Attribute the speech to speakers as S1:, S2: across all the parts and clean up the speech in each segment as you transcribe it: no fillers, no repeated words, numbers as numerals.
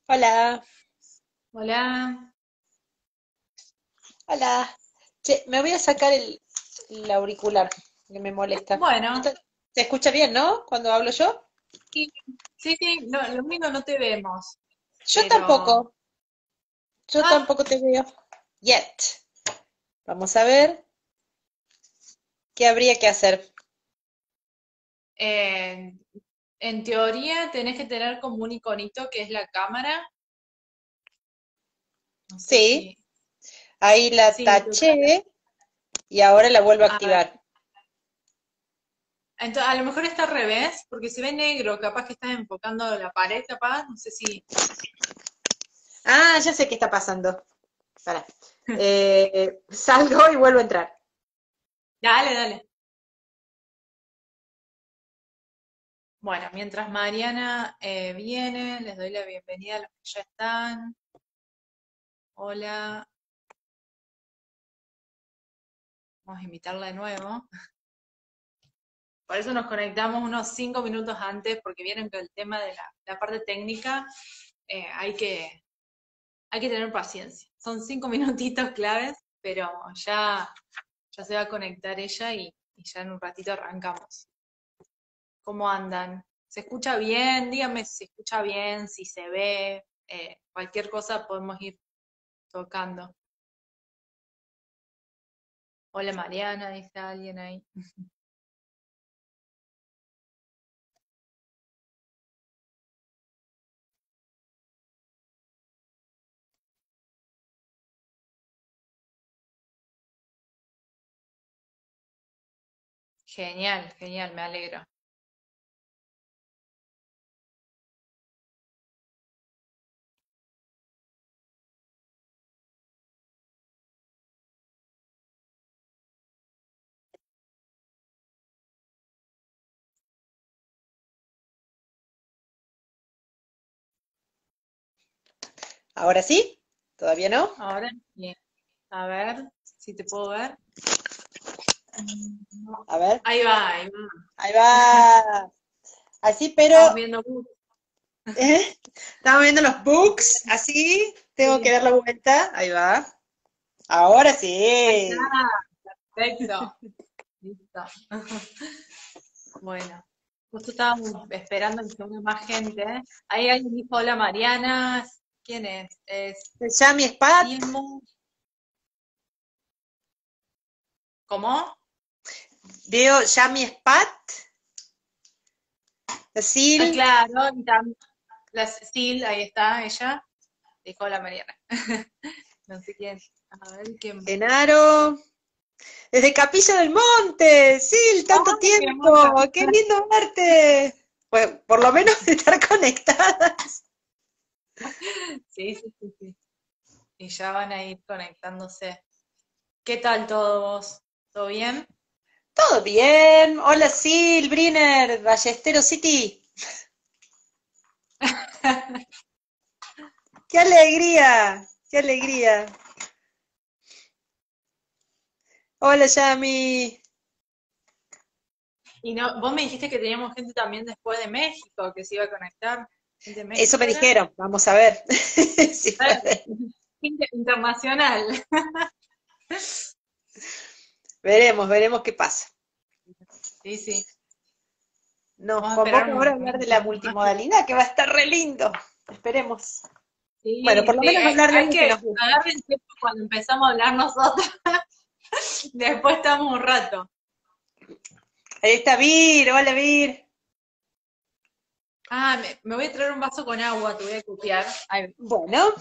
S1: Hola,
S2: Hola.
S1: hola. Che, me voy a sacar el auricular, que me molesta.
S2: Bueno,
S1: ¿Se escucha bien, no? Cuando hablo yo.
S2: sí, sí, sí, no, lo único no te vemos,
S1: Yo
S2: pero...
S1: tampoco, yo
S2: Ah,
S1: tampoco te veo. Yet. Vamos a ver qué habría que hacer.
S2: eh, en teoría tenés que tener como un iconito que es la cámara. No sé
S1: Sí,
S2: si...
S1: ahí la
S2: Sí,
S1: taché y ahora la vuelvo a
S2: a ver.
S1: activar.
S2: Entonces, a lo mejor está al revés, porque se ve negro, capaz que estás enfocando la pared, capaz, no sé si...
S1: Ah, ya sé qué está pasando. Pará. Salgo y vuelvo a entrar.
S2: Dale, dale. Bueno, mientras Mariana viene, les doy la bienvenida a los que ya están. Hola, vamos a invitarla de nuevo. Por eso nos conectamos unos 5 minutos antes, porque vieron que el tema de la parte técnica hay que tener paciencia. Son 5 minutitos claves, pero ya se va a conectar ella y ya en un ratito arrancamos. ¿Cómo andan? ¿Se escucha bien? Díganme si se escucha bien, si se ve, cualquier cosa podemos ir tocando. Hola Mariana, dice alguien ahí. Genial, genial, me alegro.
S1: ¿Ahora sí? ¿Todavía no?
S2: Ahora, bien. A ver si te puedo ver. No.
S1: A ver.
S2: Ahí va, ahí va.
S1: Ahí va. Así, pero
S2: Estamos viendo.
S1: estamos viendo los books, así, tengo que
S2: Sí,
S1: dar la vuelta, ahí va. Ahora
S2: ahí
S1: sí.
S2: está. Perfecto. Listo. Bueno, justo estábamos esperando que se una más gente. Ahí alguien dijo, hola Mariana. ¿Quién es? Es
S1: Ya mi Spat,
S2: Silmo. ¿Cómo?
S1: veo ya mi Spat,
S2: Ah,
S1: Sil,
S2: claro, y la Sil, ahí está ella. Dijo, hola Mariana. No sé quién. A ver quién.
S1: Genaro, desde Capilla del Monte, Sil, tanto
S2: ¡Ay, qué
S1: tiempo,
S2: hermosa!
S1: qué lindo verte. Pues por lo menos estar conectadas.
S2: Sí, sí, sí, sí. Y ya van a ir conectándose. ¿Qué tal todo vos? ¿Todo bien?
S1: Todo bien. Hola Sil, Briner, Ballestero City. Qué alegría, qué alegría. Hola Yami.
S2: Y no, vos me dijiste que teníamos gente también después de México que se iba a conectar. ¿Gente de
S1: Eso
S2: México
S1: me
S2: era?
S1: dijeron, vamos a ver si
S2: Eh,
S1: puede.
S2: Gente internacional.
S1: Veremos qué pasa.
S2: Sí, sí.
S1: Nos
S2: Vamos a esperar
S1: convoca ahora a
S2: un
S1: hablar de la
S2: más.
S1: multimodalidad, que va a estar re lindo. Esperemos. Bueno, por
S2: Sí,
S1: lo
S2: sí,
S1: menos hablar de
S2: hay
S1: algo que
S2: que
S1: nos gusta.
S2: agarrar el tiempo cuando empezamos a hablar nosotros. Después estamos un rato.
S1: Ahí está Vir, hola Vir.
S2: Ah, me voy a traer un vaso con agua, te voy a copiar. Ahí,
S1: Bueno,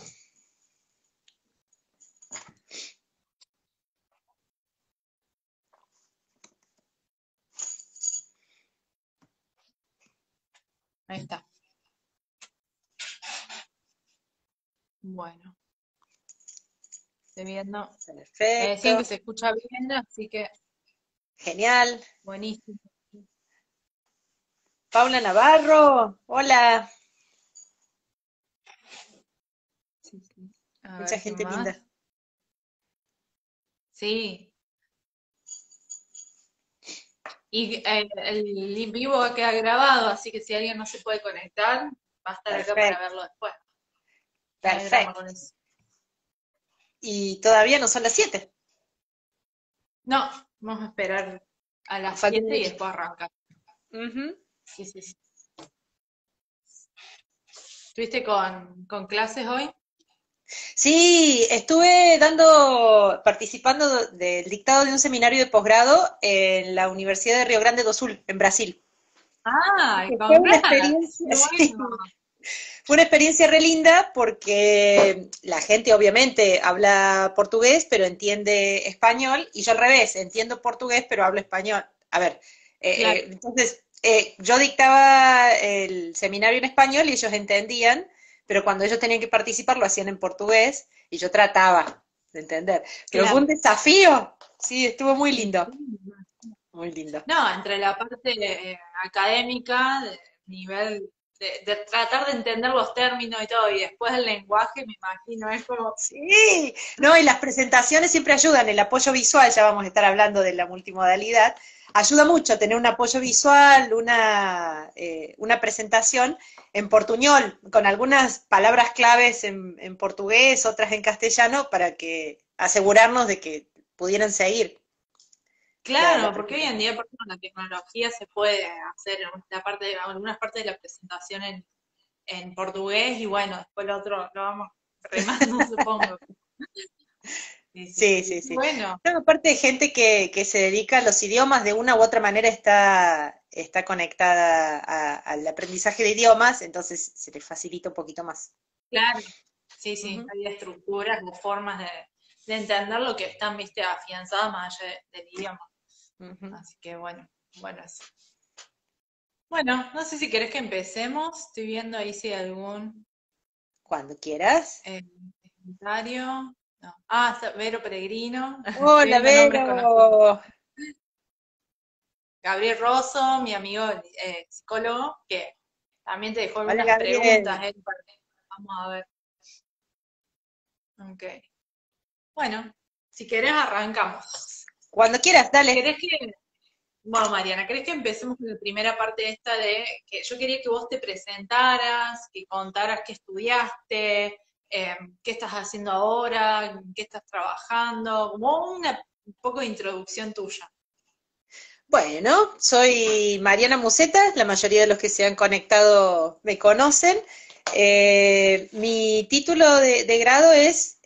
S2: ahí está. Bueno, estoy viendo. Me decían que
S1: perfecto,
S2: se escucha bien, así que
S1: genial.
S2: buenísimo.
S1: Paula Navarro, hola.
S2: Sí, sí. A
S1: Mucha
S2: ver quién
S1: gente linda.
S2: más. Sí. Y el en vivo va a quedar grabado, así que si alguien no se puede conectar, va a estar acá para
S1: Perfecto.
S2: verlo después. No hay drama
S1: Perfecto.
S2: con eso.
S1: Y todavía no son las 7.
S2: No, vamos a esperar a
S1: Nos
S2: las
S1: falta un
S2: 7 y
S1: minutito.
S2: después arranca.
S1: Ujú.
S2: Sí, sí, sí. ¿Estuviste con clases hoy?
S1: Sí, estuve participando del dictado de un seminario de posgrado en la Universidad de Río Grande do Sul, en Brasil.
S2: ¡Ay,
S1: Fue una
S2: congrats!
S1: experiencia,
S2: ¡Qué
S1: sí,
S2: bueno!
S1: fue una experiencia re linda porque la gente obviamente habla portugués, pero entiende español, y yo al revés, entiendo portugués, pero hablo español. A ver,
S2: Claro,
S1: entonces yo dictaba el seminario en español y ellos entendían, pero cuando ellos tenían que participar lo hacían en portugués y yo trataba de entender. Pero fue un
S2: claro.
S1: desafío, sí, estuvo muy
S2: Y
S1: lindo,
S2: sí,
S1: muy lindo.
S2: no, entre la parte académica, de nivel de tratar de entender los términos y todo, y después el lenguaje, me imagino, es como,
S1: Sí, no, y las presentaciones siempre ayudan, el apoyo visual, ya vamos a estar hablando de la multimodalidad, ayuda mucho tener un apoyo visual, una presentación en portuñol, con algunas palabras claves en portugués, otras en castellano, para que asegurarnos de que pudieran seguir la
S2: claro, porque hoy en
S1: presentación.
S2: día, por ejemplo, con la tecnología se puede hacer algunas partes de la presentación en portugués y bueno, después lo otro lo vamos remando, supongo. Sí, sí.
S1: Sí, sí, sí.
S2: Bueno,
S1: No, aparte de gente que se dedica a los idiomas, de una u otra manera está conectada al aprendizaje de idiomas, entonces se le facilita un poquito más.
S2: claro, sí, sí,
S1: Ujú,
S2: hay estructuras o formas de entender lo que están, viste, afianzadas más allá del idioma.
S1: ujú.
S2: Así que bueno, bueno, eso. Bueno, no sé si querés que empecemos. Estoy viendo ahí si hay algún
S1: Cuando quieras.
S2: eh, comentario. No. Ah, está Vero Peregrino. Estoy
S1: Hola,
S2: viendo nombres conocidos.
S1: Vero.
S2: Gabriel Rosso, mi amigo psicólogo, que también te dejó
S1: Hola,
S2: algunas preguntas.
S1: Gabriel.
S2: Vamos a ver. Ok. Bueno, si querés arrancamos.
S1: Cuando quieras, dale.
S2: ¿Querés que, bueno, Mariana, ¿querés que empecemos con la primera parte esta de que yo quería que vos te presentaras, que contaras qué estudiaste, qué estás haciendo ahora, en qué estás trabajando, como un poco de introducción tuya?
S1: Bueno, soy Mariana Museta, la mayoría de los que se han conectado me conocen. Mi título de grado es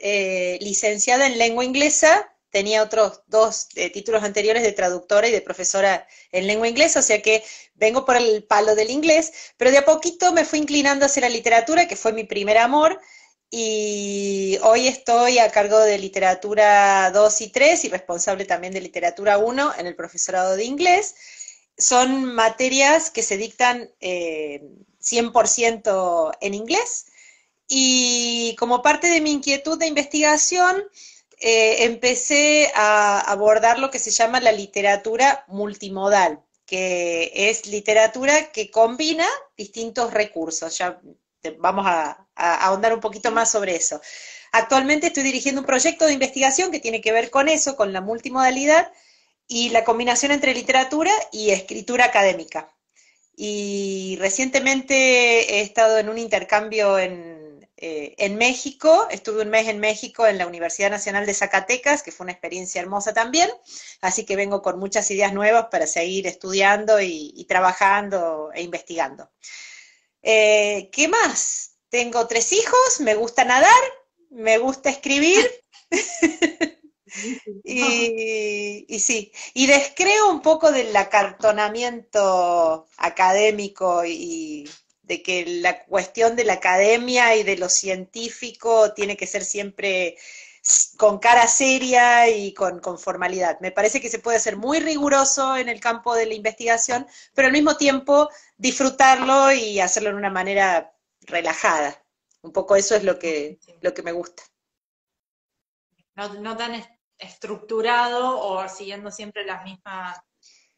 S1: licenciada en lengua inglesa. Tenía otros dos títulos anteriores de traductora y de profesora en lengua inglesa, o sea que vengo por el palo del inglés, pero de a poquito me fui inclinando hacia la literatura, que fue mi primer amor, y hoy estoy a cargo de literatura 2 y 3 y responsable también de literatura 1 en el profesorado de inglés. Son materias que se dictan 100% en inglés, y como parte de mi inquietud de investigación empecé a abordar lo que se llama la literatura multimodal, que es literatura que combina distintos recursos. Ya vamos a ahondar un poquito más sobre eso. Actualmente estoy dirigiendo un proyecto de investigación que tiene que ver con eso, con la multimodalidad y la combinación entre literatura y escritura académica. Y recientemente he estado en un intercambio en México, estuve un mes en México en la Universidad Nacional de Zacatecas, que fue una experiencia hermosa también, así que vengo con muchas ideas nuevas para seguir estudiando y trabajando e investigando. ¿Qué más? Tengo 3 hijos, me gusta nadar, me gusta escribir, y sí, y descreo un poco del acartonamiento académico y de que la cuestión de la academia y de lo científico tiene que ser siempre con cara seria y con formalidad. Me parece que se puede ser muy riguroso en el campo de la investigación, pero al mismo tiempo disfrutarlo y hacerlo de una manera relajada. Un poco eso es lo que me gusta.
S2: No, no tan estructurado o siguiendo siempre las mismas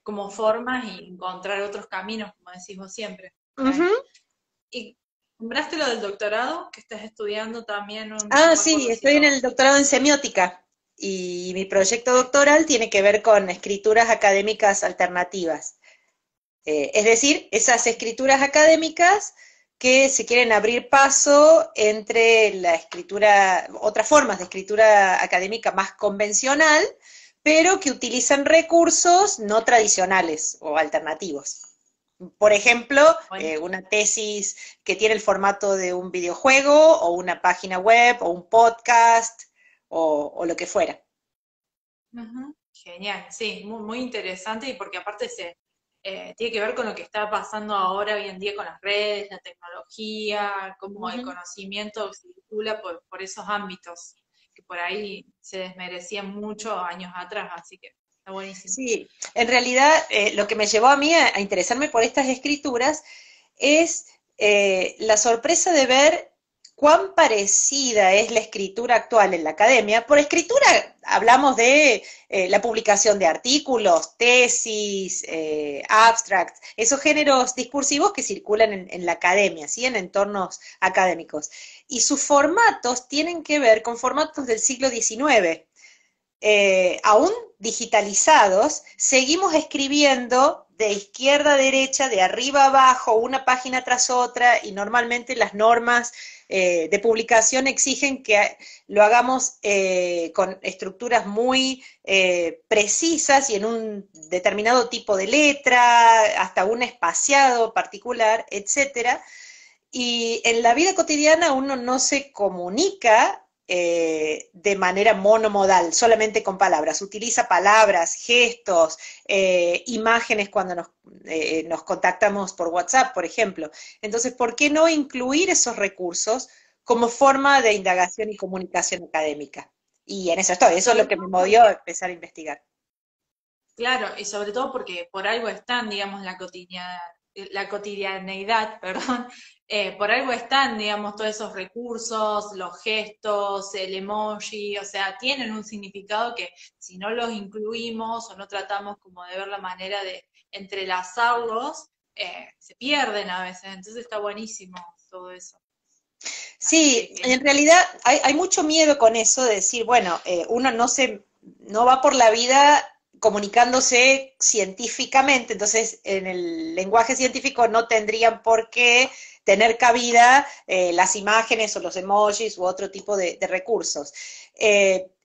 S2: como formas y encontrar otros caminos, como decís vos siempre.
S1: Ujú.
S2: Y nombraste lo del doctorado, que estás estudiando también, no
S1: Ah,
S2: me
S1: sí,
S2: acuerdo si
S1: estoy en
S2: lo...
S1: el doctorado en semiótica y mi proyecto doctoral tiene que ver con escrituras académicas alternativas. Es decir, esas escrituras académicas que se quieren abrir paso entre la escritura, otras formas de escritura académica más convencional, pero que utilizan recursos no tradicionales o alternativos. Por ejemplo,
S2: Bueno,
S1: una tesis que tiene el formato de un videojuego o una página web o un podcast o lo que fuera.
S2: ujú, genial, sí, muy, muy interesante y porque aparte tiene que ver con lo que está pasando ahora hoy en día con las redes, la tecnología, cómo el
S1: Ujú.
S2: conocimiento circula por esos ámbitos que por ahí se desmerecían mucho años atrás, así que está buenísimo.
S1: Sí, en realidad lo que me llevó a mí a interesarme por estas escrituras es la sorpresa de ver cuán parecida es la escritura actual en la academia. Por escritura hablamos de la publicación de artículos, tesis, abstracts, esos géneros discursivos que circulan en la academia, ¿sí? En entornos académicos. Y sus formatos tienen que ver con formatos del siglo XIX. Aún digitalizados, seguimos escribiendo de izquierda a derecha, de arriba a abajo, una página tras otra, y normalmente las normas de publicación exigen que lo hagamos con estructuras muy precisas y en un determinado tipo de letra, hasta un espaciado particular, etcétera. Y en la vida cotidiana uno no se comunica de manera monomodal, solamente con palabras. Utiliza palabras, gestos, imágenes cuando nos contactamos por WhatsApp, por ejemplo. Entonces, ¿por qué no incluir esos recursos como forma de indagación y comunicación académica? Y en eso estoy, eso es lo
S2: Sobre
S1: que me
S2: todo
S1: movió a
S2: porque,
S1: empezar a investigar.
S2: claro, y sobre todo porque por algo están, digamos, la cotidianeidad, perdón, por algo están, digamos, todos esos recursos, los gestos, el emoji, o sea, tienen un significado que si no los incluimos o no tratamos como de ver la manera de entrelazarlos, se pierden a veces, entonces está buenísimo todo eso. Así que
S1: Sí, en
S2: genial.
S1: realidad hay mucho miedo con eso de decir, bueno, uno no va por la vida comunicándose científicamente, entonces en el lenguaje científico no tendrían por qué tener cabida las imágenes o los emojis u otro tipo de recursos.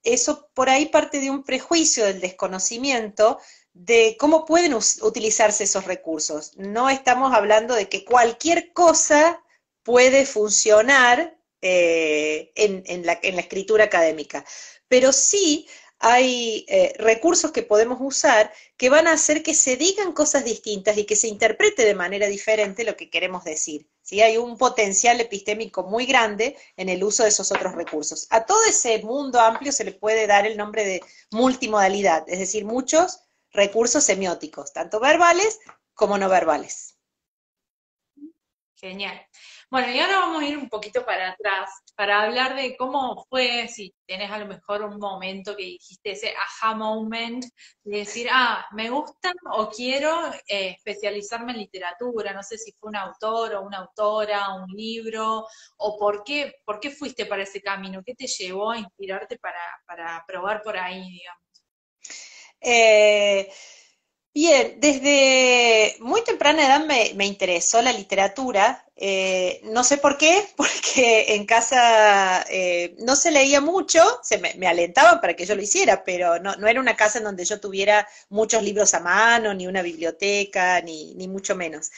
S1: Eso por ahí parte de un prejuicio del desconocimiento de cómo pueden utilizarse esos recursos. No estamos hablando de que cualquier cosa puede funcionar en la escritura académica. Pero sí hay recursos que podemos usar que van a hacer que se digan cosas distintas y que se interprete de manera diferente lo que queremos decir. ¿Sí? Hay un potencial epistémico muy grande en el uso de esos otros recursos. A todo ese mundo amplio se le puede dar el nombre de multimodalidad, es decir, muchos recursos semióticos, tanto verbales como no verbales.
S2: Genial. Bueno, y ahora vamos a ir un poquito para atrás para hablar de cómo fue, si tenés a lo mejor un momento que dijiste ese aha moment, de decir, ah, me gusta o quiero especializarme en literatura, no sé si fue un autor o una autora, un libro, o por qué fuiste para ese camino, qué te llevó a inspirarte para probar por ahí, digamos.
S1: Eh, Bien, desde muy temprana edad me interesó la literatura. No sé por qué, porque en casa no se leía mucho, me alentaban para que yo lo hiciera, pero no era una casa en donde yo tuviera muchos libros a mano, ni una biblioteca, ni mucho menos.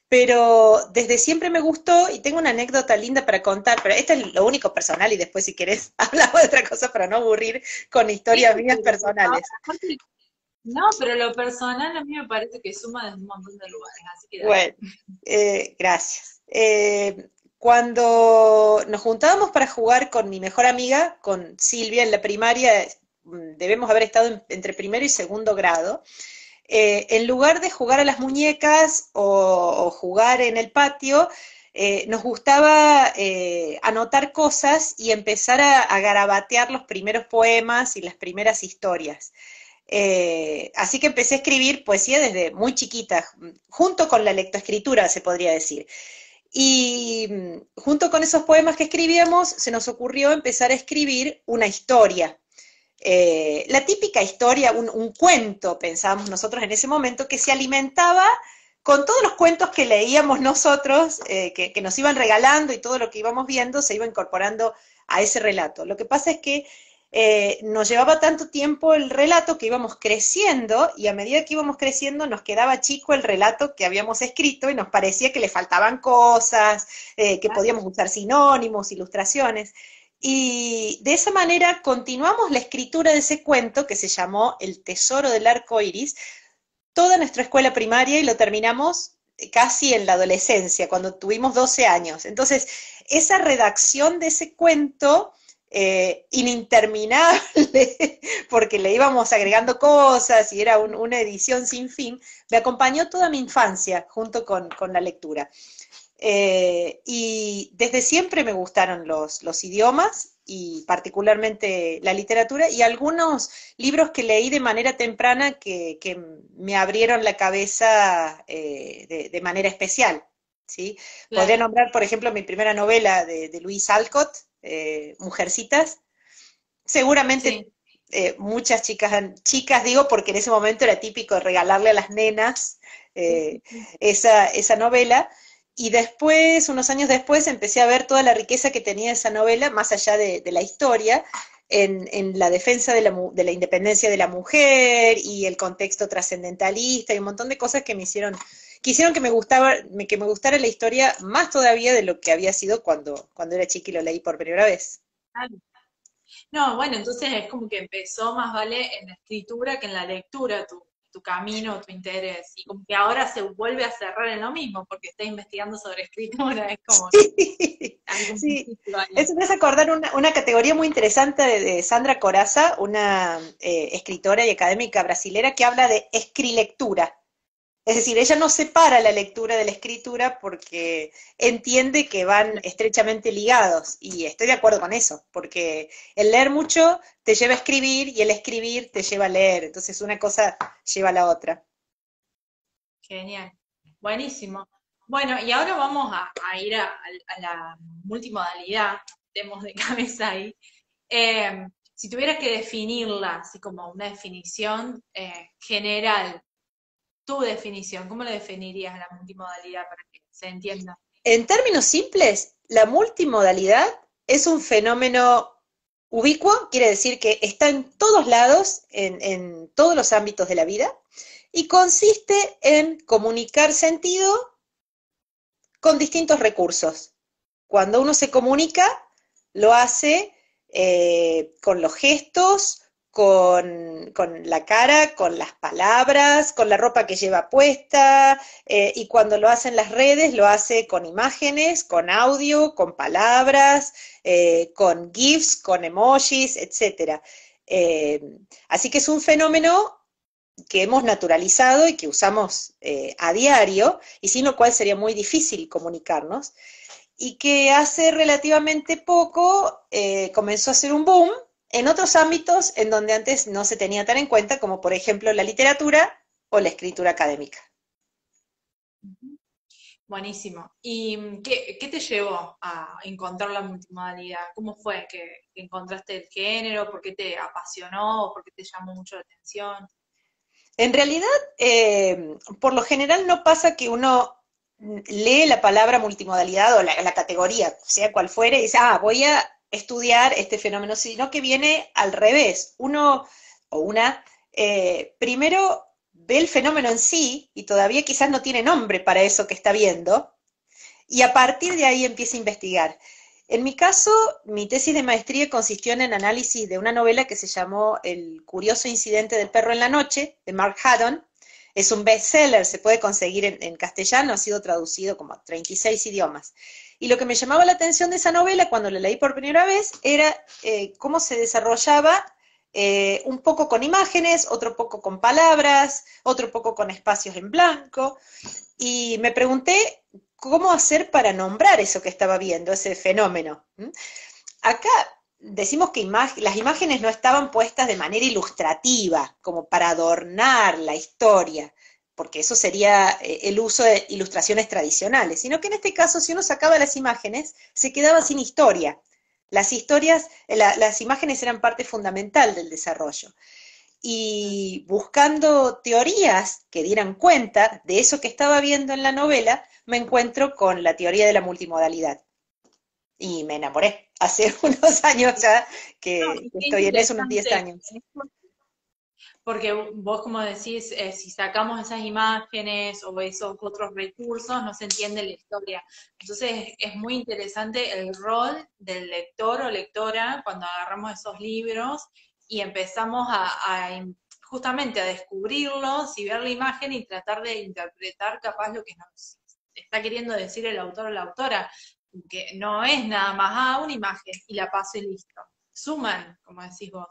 S1: Pero desde siempre me gustó y tengo una anécdota linda para contar, pero esto es lo único personal y después si querés hablamos de otra cosa para no aburrir con
S2: Sí,
S1: historias mías
S2: pero por favor,
S1: personales.
S2: aparte, no, pero lo personal a mí me parece que suma desde un montón de lugares, así que dale.
S1: Bueno, gracias. Cuando nos juntábamos para jugar con mi mejor amiga, con Silvia en la primaria, debemos haber estado entre primero y segundo grado, en lugar de jugar a las muñecas o jugar en el patio, nos gustaba anotar cosas y empezar a garabatear los primeros poemas y las primeras historias. Así que empecé a escribir poesía desde muy chiquita, junto con la lectoescritura, se podría decir. Y junto con esos poemas que escribíamos, se nos ocurrió empezar a escribir una historia. La típica historia, un cuento, pensábamos nosotros en ese momento, que se alimentaba con todos los cuentos que leíamos nosotros, que nos iban regalando y todo lo que íbamos viendo, se iba incorporando a ese relato. Lo que pasa es que nos llevaba tanto tiempo el relato que íbamos creciendo y a medida que íbamos creciendo nos quedaba chico el relato que habíamos escrito y nos parecía que le faltaban cosas, que podíamos usar sinónimos, ilustraciones. Y de esa manera continuamos la escritura de ese cuento que se llamó El Tesoro del Arco Iris, toda nuestra escuela primaria y lo terminamos casi en la adolescencia, cuando tuvimos 12 años. Entonces, esa redacción de ese cuento ininterminable, porque le íbamos agregando cosas y era una edición sin fin, me acompañó toda mi infancia junto con la lectura. Y desde siempre me gustaron los idiomas y particularmente la literatura y algunos libros que leí de manera temprana que me abrieron la cabeza de manera especial. ¿Sí?
S2: Claro.
S1: Podría nombrar, por ejemplo, mi primera novela de Louise Alcott, Mujercitas. Seguramente muchas chicas digo, porque en ese momento era típico regalarle a las nenas esa novela. Y después, unos años después, empecé a ver toda la riqueza que tenía esa novela, más allá de la historia, en la defensa de la independencia de la mujer y el contexto trascendentalista y un montón de cosas que hicieron que me gustara la historia más todavía de lo que había sido cuando era chica y lo leí por primera vez.
S2: No, bueno, entonces es como que empezó más vale en la escritura que en la lectura, tu camino, tu interés, y como que ahora se vuelve a cerrar en lo mismo, porque está investigando sobre escritura, es como
S1: sí. Eso me hace acordar una categoría muy interesante de Sandra Corazza, una escritora y académica brasilera que habla de escrilectura. Es decir, ella no separa la lectura de la escritura porque entiende que van estrechamente ligados, y estoy de acuerdo con eso, porque el leer mucho te lleva a escribir y el escribir te lleva a leer, entonces una cosa lleva a la otra.
S2: Genial, buenísimo. Bueno, y ahora vamos a ir a la multimodalidad, demos de cabeza ahí. Si tuvieras que definirla, así como una definición general, tu definición, ¿cómo la definirías la multimodalidad para que se entienda?
S1: En términos simples, la multimodalidad es un fenómeno ubicuo, quiere decir que está en todos lados, en todos los ámbitos de la vida, y consiste en comunicar sentido con distintos recursos. Cuando uno se comunica, lo hace con los gestos, con la cara, con las palabras, con la ropa que lleva puesta, y cuando lo hace en las redes, lo hace con imágenes, con audio, con palabras, con GIFs, con emojis, etc. Así que es un fenómeno que hemos naturalizado y que usamos a diario, y sin lo cual sería muy difícil comunicarnos, y que hace relativamente poco comenzó a ser un boom en otros ámbitos en donde antes no se tenía tan en cuenta, como por ejemplo la literatura o la escritura académica.
S2: Buenísimo. ¿Y qué te llevó a encontrar la multimodalidad? ¿Cómo fue que encontraste el género? ¿Por qué te apasionó? ¿Por qué te llamó mucho la atención?
S1: En realidad, por lo general no pasa que uno lee la palabra multimodalidad o la categoría, sea cual fuere, y dice, voy a estudiar este fenómeno, sino que viene al revés. Uno o una, primero ve el fenómeno en sí y todavía quizás no tiene nombre para eso que está viendo, y a partir de ahí empieza a investigar. En mi caso, mi tesis de maestría consistió en el análisis de una novela que se llamó El curioso incidente del perro en la noche, de Mark Haddon. Es un bestseller, se puede conseguir en castellano, ha sido traducido como a 36 idiomas. Y lo que me llamaba la atención de esa novela cuando la leí por primera vez era cómo se desarrollaba un poco con imágenes, otro poco con palabras, otro poco con espacios en blanco. Y me pregunté cómo hacer para nombrar eso que estaba viendo, ese fenómeno. Acá decimos que las imágenes no estaban puestas de manera ilustrativa, como para adornar la historia, porque eso sería el uso de ilustraciones tradicionales, sino que en este caso, si uno sacaba las imágenes, se quedaba sin historia. Las imágenes eran parte fundamental del desarrollo. y buscando teorías que dieran cuenta de eso que estaba viendo en la novela, me encuentro con la teoría de la multimodalidad. Y me enamoré. Hace unos años ya
S2: No,
S1: que
S2: y qué
S1: estoy en eso, unos 10
S2: interesante.
S1: años.
S2: Porque vos, como decís, si sacamos esas imágenes o esos otros recursos, no se entiende la historia. Entonces, es muy interesante el rol del lector o lectora cuando agarramos esos libros y empezamos justamente a descubrirlos y ver la imagen y tratar de interpretar capaz lo que nos está queriendo decir el autor o la autora, que no es nada más, una imagen y la paso y listo. Suman, como decís vos.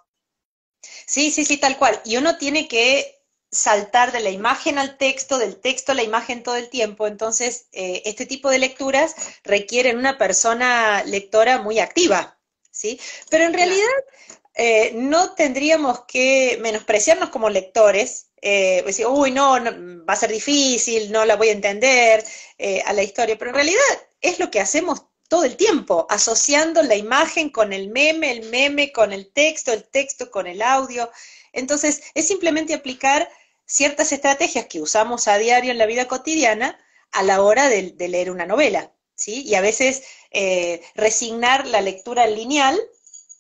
S1: Sí, sí, sí, tal cual. Y uno tiene que saltar de la imagen al texto, del texto a la imagen todo el tiempo. Entonces, este tipo de lecturas requieren una persona lectora muy activa, ¿sí? Pero en realidad
S2: Claro.
S1: no tendríamos que menospreciarnos como lectores, decir, uy, no, no, va a ser difícil, no la voy a entender a la historia, pero en realidad es lo que hacemos todo el tiempo, asociando la imagen con el meme con el texto con el audio. Entonces, es simplemente aplicar ciertas estrategias que usamos a diario en la vida cotidiana a la hora de leer una novela, ¿sí? Y a veces resignar la lectura lineal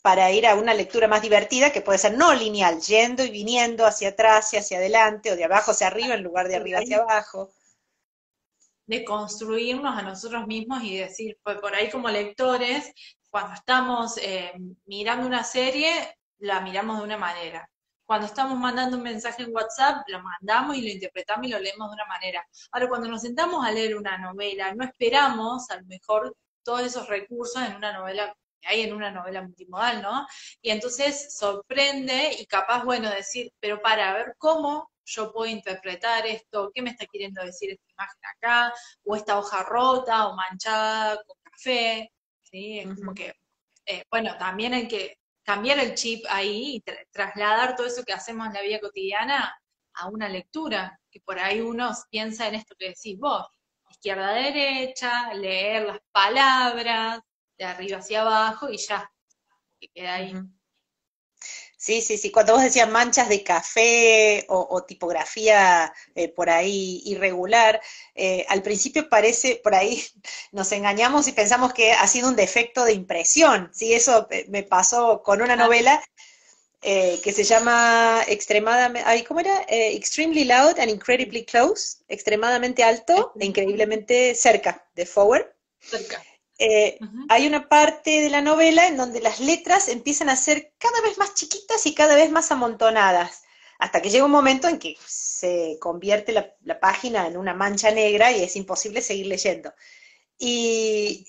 S1: para ir a una lectura más divertida, que puede ser no lineal, yendo y viniendo hacia atrás y hacia adelante, o de abajo hacia arriba en lugar de
S2: Por
S1: arriba hacia
S2: ahí,
S1: abajo.
S2: de construirnos a nosotros mismos y decir, pues por ahí como lectores, cuando estamos mirando una serie, la miramos de una manera. Cuando estamos mandando un mensaje en WhatsApp, lo mandamos y lo interpretamos y lo leemos de una manera. Ahora, cuando nos sentamos a leer una novela, no esperamos a lo mejor todos esos recursos en una novela que hay en una novela multimodal, ¿no? Y entonces sorprende y capaz, bueno, decir, pero para ver cómo yo puedo interpretar esto, qué me está queriendo decir esta imagen acá, o esta hoja rota o manchada con café, ¿sí? Es como
S1: Ujú.
S2: que, bueno, también hay que cambiar el chip ahí y trasladar todo eso que hacemos en la vida cotidiana a una lectura, que por ahí uno piensa en esto que decís vos, izquierda a derecha, leer las palabras, de arriba hacia abajo y ya, que queda ahí.
S1: Ujú. Sí, sí, sí. Cuando vos decías manchas de café o tipografía por ahí irregular, al principio parece, por ahí nos engañamos y pensamos que ha sido un defecto de impresión. Sí, eso me pasó con una
S2: Ah,
S1: novela que se llama extremadamente, ay, ¿cómo era? Extremely Loud and
S2: sí,
S1: Incredibly Close, extremadamente alto e increíblemente cerca, de Forward.
S2: cerca. Ujú.
S1: Hay una parte de la novela en donde las letras empiezan a ser cada vez más chiquitas y cada vez más amontonadas, hasta que llega un momento en que se convierte la página en una mancha negra y es imposible seguir leyendo. Y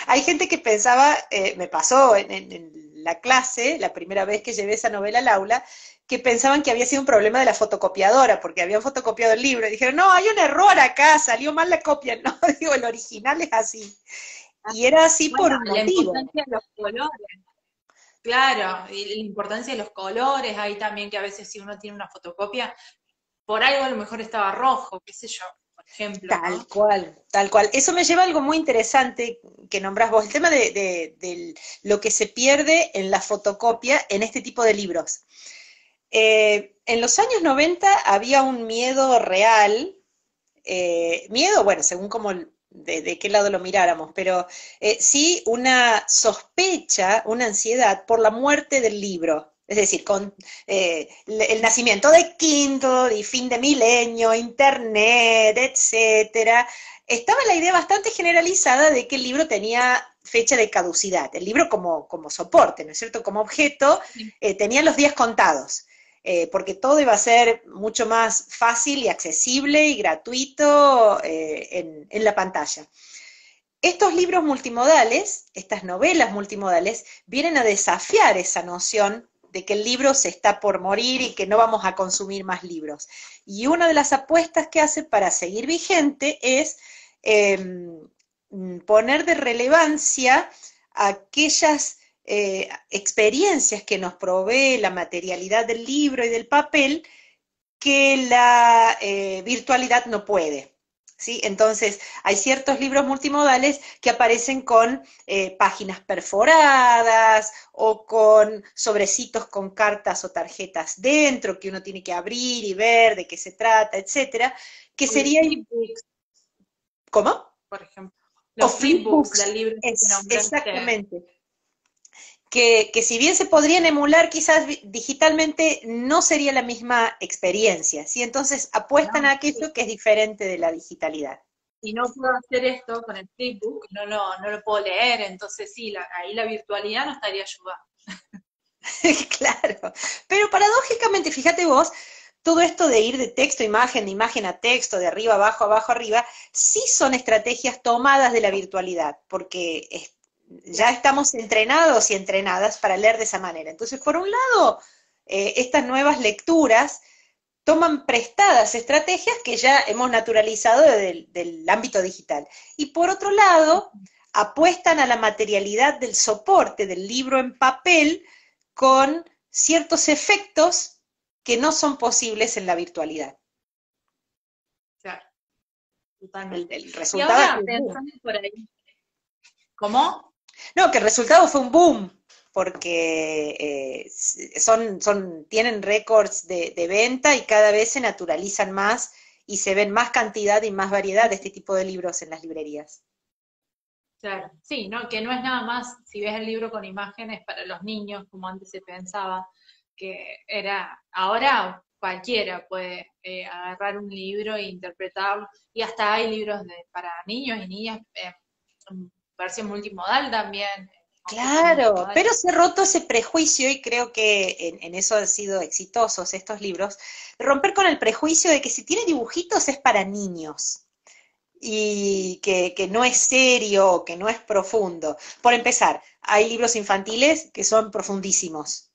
S1: hay gente que pensaba, me pasó en la clase, la primera vez que llevé esa novela al aula, que pensaban que había sido un problema de la fotocopiadora, porque habían fotocopiado el libro, y dijeron, no, hay un error acá, salió mal la copia, no, digo, el original es así. Y era así por
S2: Bueno,
S1: un
S2: la
S1: motivo.
S2: importancia de los colores, claro, y la importancia de los colores, ahí también que a veces si uno tiene una fotocopia, por algo a lo mejor estaba rojo, qué sé yo, por ejemplo,
S1: Tal
S2: ¿no?
S1: cual, tal cual. Eso me lleva a algo muy interesante que nombrás vos, el tema de lo que se pierde en la fotocopia en este tipo de libros. En los años 90 había un miedo real, miedo, bueno, según como de qué lado lo miráramos, pero sí una sospecha, una ansiedad por la muerte del libro. Es decir, con el nacimiento de Kindle y fin de milenio, Internet, etcétera, estaba la idea bastante generalizada de que el libro tenía fecha de caducidad. El libro como soporte, ¿no es cierto? Como objeto,
S2: Sí.
S1: tenía los días contados. Porque todo iba a ser mucho más fácil y accesible y gratuito en la pantalla. Estos libros multimodales, estas novelas multimodales, vienen a desafiar esa noción de que el libro se está por morir y que no vamos a consumir más libros. Y una de las apuestas que hace para seguir vigente es eh, poner de relevancia aquellas experiencias que nos provee la materialidad del libro y del papel que la virtualidad no puede. ¿sí? Entonces, hay ciertos libros multimodales que aparecen con páginas perforadas o con sobrecitos con cartas o tarjetas dentro que uno tiene que abrir y ver de qué se trata, etcétera, que
S2: O los
S1: sería...
S2: flipbooks,
S1: ¿Cómo?
S2: por ejemplo.
S1: O
S2: Los flipbooks
S1: flipbooks,
S2: del libro que
S1: es,
S2: nombraste.
S1: exactamente. Que si bien se podrían emular, quizás digitalmente no sería la misma experiencia, ¿sí? Entonces apuestan a
S2: ¿No?
S1: aquello que es diferente de la digitalidad.
S2: Si no puedo hacer esto con el flipbook, no lo puedo leer, entonces sí, ahí la virtualidad no estaría ayudando.
S1: Claro, pero paradójicamente, fíjate vos, todo esto de ir de imagen a texto, de arriba abajo, abajo arriba, sí son estrategias tomadas de la virtualidad, porque ya estamos entrenados y entrenadas para leer de esa manera. Entonces, por un lado, estas nuevas lecturas toman prestadas estrategias que ya hemos naturalizado del ámbito digital. Y por otro lado, apuestan a la materialidad del soporte del libro en papel con ciertos efectos que no son posibles en la virtualidad.
S2: Claro, totalmente.
S1: El
S2: Y
S1: resultado es
S2: ahora,
S1: un boom.
S2: pensando por ahí, ¿cómo?
S1: No, que el resultado fue un boom, porque tienen récords de venta y cada vez se naturalizan más y se ven más cantidad y más variedad de este tipo de libros en las librerías.
S2: Claro, sí, ¿no? Que no es nada más, si ves el libro con imágenes para los niños, como antes se pensaba, que era, ahora cualquiera puede agarrar un libro e interpretarlo, y hasta hay libros para niños y niñas, en versión multimodal también, objetos
S1: Claro,
S2: multimodales.
S1: pero se ha roto ese prejuicio y creo que en eso han sido exitosos estos libros, de romper con el prejuicio de que si tiene dibujitos es para niños y que no es serio, que no es profundo. Por empezar, hay libros infantiles que son profundísimos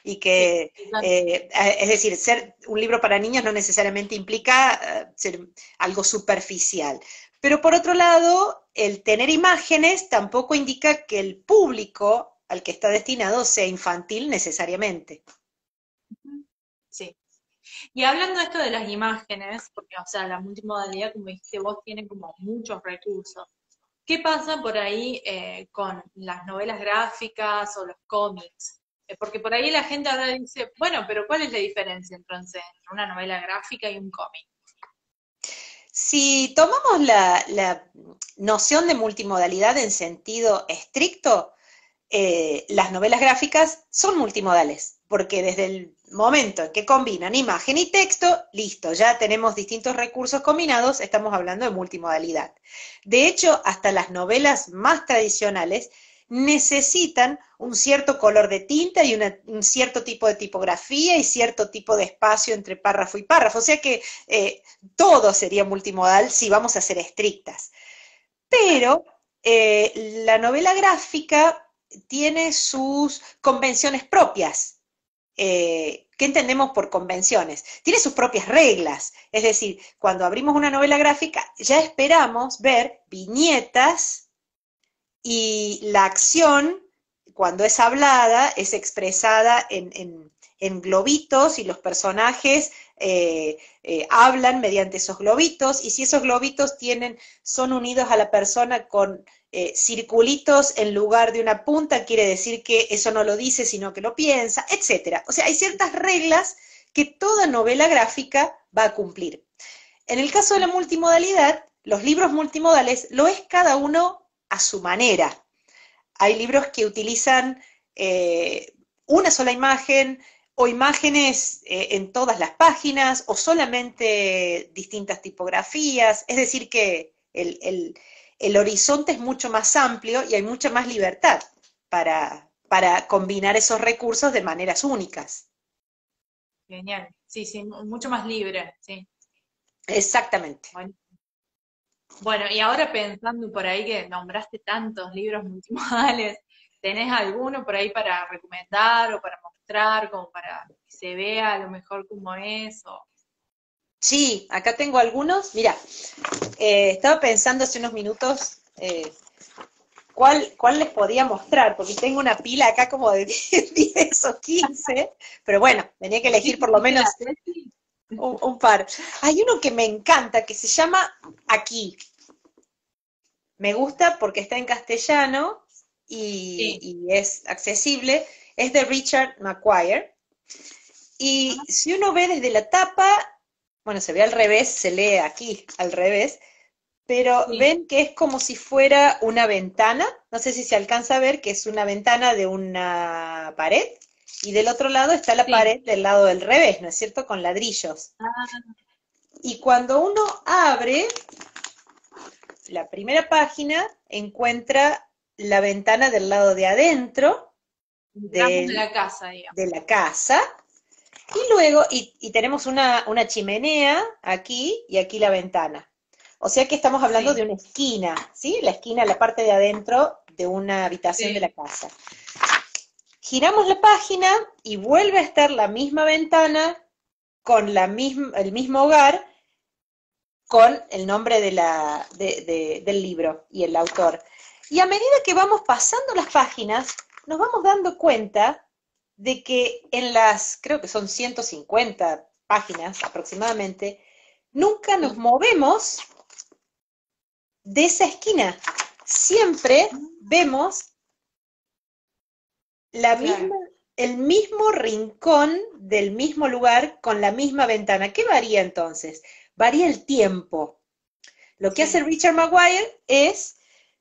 S1: y
S2: Sí,
S1: que,
S2: totalmente.
S1: es decir, ser un libro para niños no necesariamente implica ser algo superficial. Pero por otro lado, el tener imágenes tampoco indica que el público al que está destinado sea infantil necesariamente.
S2: Sí. Y hablando de esto de las imágenes, porque, o sea, la multimodalidad, como dijiste vos, tiene como muchos recursos. ¿Qué pasa por ahí con las novelas gráficas o los cómics? Porque por ahí la gente ahora dice, bueno, pero ¿cuál es la diferencia entonces entre una novela gráfica y un cómic?
S1: Si tomamos la noción de multimodalidad en sentido estricto, las novelas gráficas son multimodales, porque desde el momento en que combinan imagen y texto, listo, ya tenemos distintos recursos combinados, estamos hablando de multimodalidad. De hecho, hasta las novelas más tradicionales necesitan un cierto color de tinta y un cierto tipo de tipografía y cierto tipo de espacio entre párrafo y párrafo. O sea que todo sería multimodal si vamos a ser estrictas.
S2: Claro.
S1: Pero la novela gráfica tiene sus convenciones propias. ¿Qué entendemos por convenciones? Tiene sus propias reglas. Es decir, cuando abrimos una novela gráfica, ya esperamos ver viñetas y la acción, cuando es hablada, es expresada en globitos y los personajes hablan mediante esos globitos, y si esos globitos son unidos a la persona con circulitos en lugar de una punta, quiere decir que eso no lo dice, sino que lo piensa, etcétera. O sea, hay ciertas reglas que toda novela gráfica va a cumplir. En el caso de la multimodalidad, los libros multimodales lo es cada uno a su manera. Hay libros que utilizan una sola imagen o imágenes en todas las páginas o solamente distintas tipografías. Es decir, que el horizonte es mucho más amplio y hay mucha más libertad para combinar esos recursos de maneras únicas.
S2: Genial. Sí, sí, mucho más libre, sí.
S1: Exactamente.
S2: Bueno. Bueno, y ahora pensando por ahí que nombraste tantos libros multimodales, ¿tenés alguno por ahí para recomendar o para mostrar, como para que se vea a lo mejor cómo es? O...
S1: Sí, acá tengo algunos. Mira, estaba pensando hace unos minutos cuál les podía mostrar, porque tengo una pila acá como de 10 o 15, pero bueno, tenía que
S2: ¿Recién
S1: elegir por lo
S2: hiciste
S1: menos.
S2: la tesis?
S1: un par. Hay uno que me encanta, que se llama Aquí. Me gusta porque está en castellano
S2: Sí.
S1: y es accesible. Es de Richard Maguire. Y si uno ve desde la tapa, bueno, se ve al revés, se lee aquí al revés, pero
S2: Sí,
S1: ven que es como si fuera una ventana. No sé si se alcanza a ver que es una ventana de una pared. Y del otro lado está la
S2: sí.
S1: pared del lado del revés, ¿no es cierto? Con ladrillos.
S2: Ah,
S1: Y cuando uno abre la primera página, encuentra la ventana del lado de adentro
S2: entramos en
S1: de,
S2: la casa, digamos.
S1: de la casa. Y luego, y tenemos una chimenea aquí y aquí la ventana. O sea que estamos hablando de
S2: Sí,
S1: una esquina, ¿sí? La esquina, la parte de adentro de una habitación de la
S2: sí.
S1: casa. Giramos la página y vuelve a estar la misma ventana con el mismo hogar con el nombre del libro y el autor. Y a medida que vamos pasando las páginas, nos vamos dando cuenta de que en las, creo que son 150 páginas aproximadamente, nunca nos
S2: Sí.
S1: movemos de esa esquina. Siempre vemos la
S2: Claro,
S1: misma, el mismo rincón del mismo lugar con la misma ventana. ¿Qué varía entonces? Varía el tiempo. Lo que hace
S2: sí.
S1: Richard Maguire es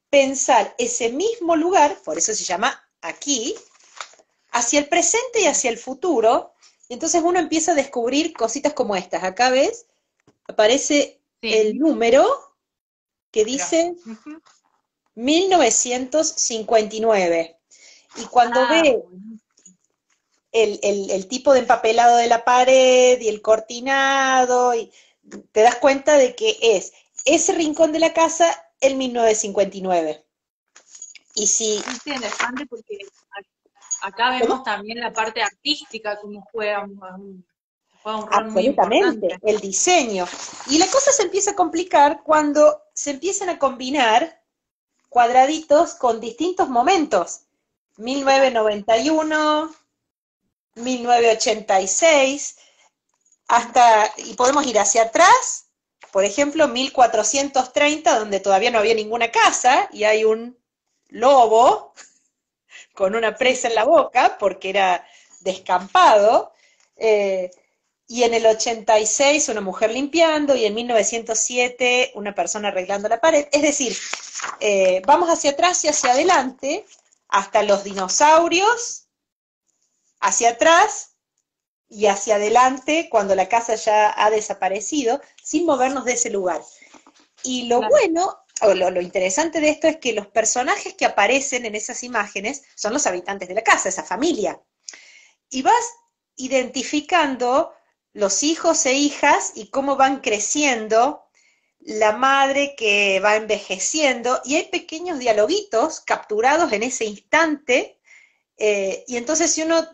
S1: pensar ese mismo lugar, por eso se llama aquí, hacia el presente y hacia el futuro, y entonces uno empieza a descubrir cositas como estas. Acá ves, aparece el
S2: Sí,
S1: número que
S2: pero.
S1: dice
S2: Ujú.
S1: 1959. Y cuando
S2: Ah,
S1: ve
S2: bueno.
S1: el tipo de empapelado de la pared y el cortinado, y te das cuenta de que es ese rincón de la casa en 1959. Y si,
S2: Es interesante porque acá vemos
S1: ¿cómo?
S2: también la parte artística, cómo juega un rol muy
S1: Absolutamente,
S2: importante.
S1: el diseño. Y la cosa se empieza a complicar cuando se empiezan a combinar cuadraditos con distintos momentos.
S2: Claro.
S1: 1991, 1986, hasta, y podemos ir hacia atrás, por ejemplo, 1430, donde todavía no había ninguna casa y hay un lobo con una
S2: Sí,
S1: presa en la
S2: sí.
S1: boca porque era descampado. eh, y en el 86 una mujer limpiando y en 1907 una persona arreglando la pared. Es decir, vamos hacia atrás y hacia adelante hasta los dinosaurios, hacia atrás y hacia adelante cuando la casa ya ha desaparecido, sin movernos de ese lugar. Y lo
S2: Claro.
S1: bueno, o lo interesante de esto es que los personajes que aparecen en esas imágenes son los habitantes de la casa, esa familia. Y vas identificando los hijos e hijas y cómo van creciendo, la madre que va envejeciendo, y hay pequeños dialoguitos capturados en ese instante, y entonces si uno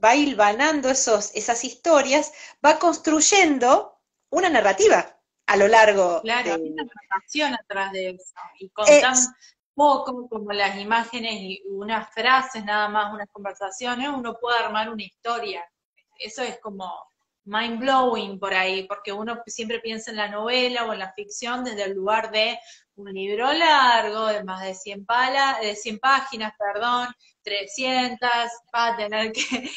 S1: va hilvanando esas historias, va construyendo una narrativa a lo largo
S2: Claro, hay una
S1: de...
S2: narración atrás de eso. Y con
S1: Eh,
S2: tan poco como las imágenes y unas frases nada más, unas conversaciones, uno puede armar una historia. Eso es como mind blowing por ahí, porque uno siempre piensa en la novela o en la ficción desde el lugar de un libro largo, de más de 100 páginas, perdón, 300, va a tener que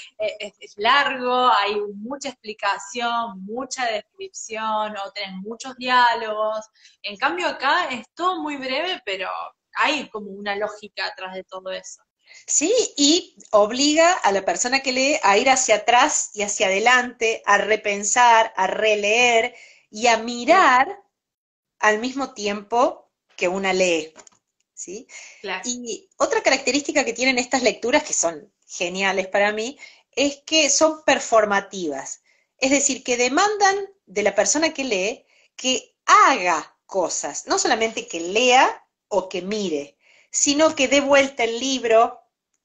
S2: es largo, hay mucha explicación, mucha descripción, o tenés muchos diálogos. En cambio acá es todo muy breve, pero hay como una lógica atrás de todo eso.
S1: sí, y obliga a la persona que lee a ir hacia atrás y hacia adelante, a repensar, a releer y a
S2: Sí,
S1: mirar al mismo tiempo que una lee, ¿sí?
S2: claro.
S1: Y otra característica que tienen estas lecturas, que son geniales para mí, es que son performativas. Es decir, que demandan de la persona que lee que haga cosas, no solamente que lea o que mire, sino que dé vuelta el libro,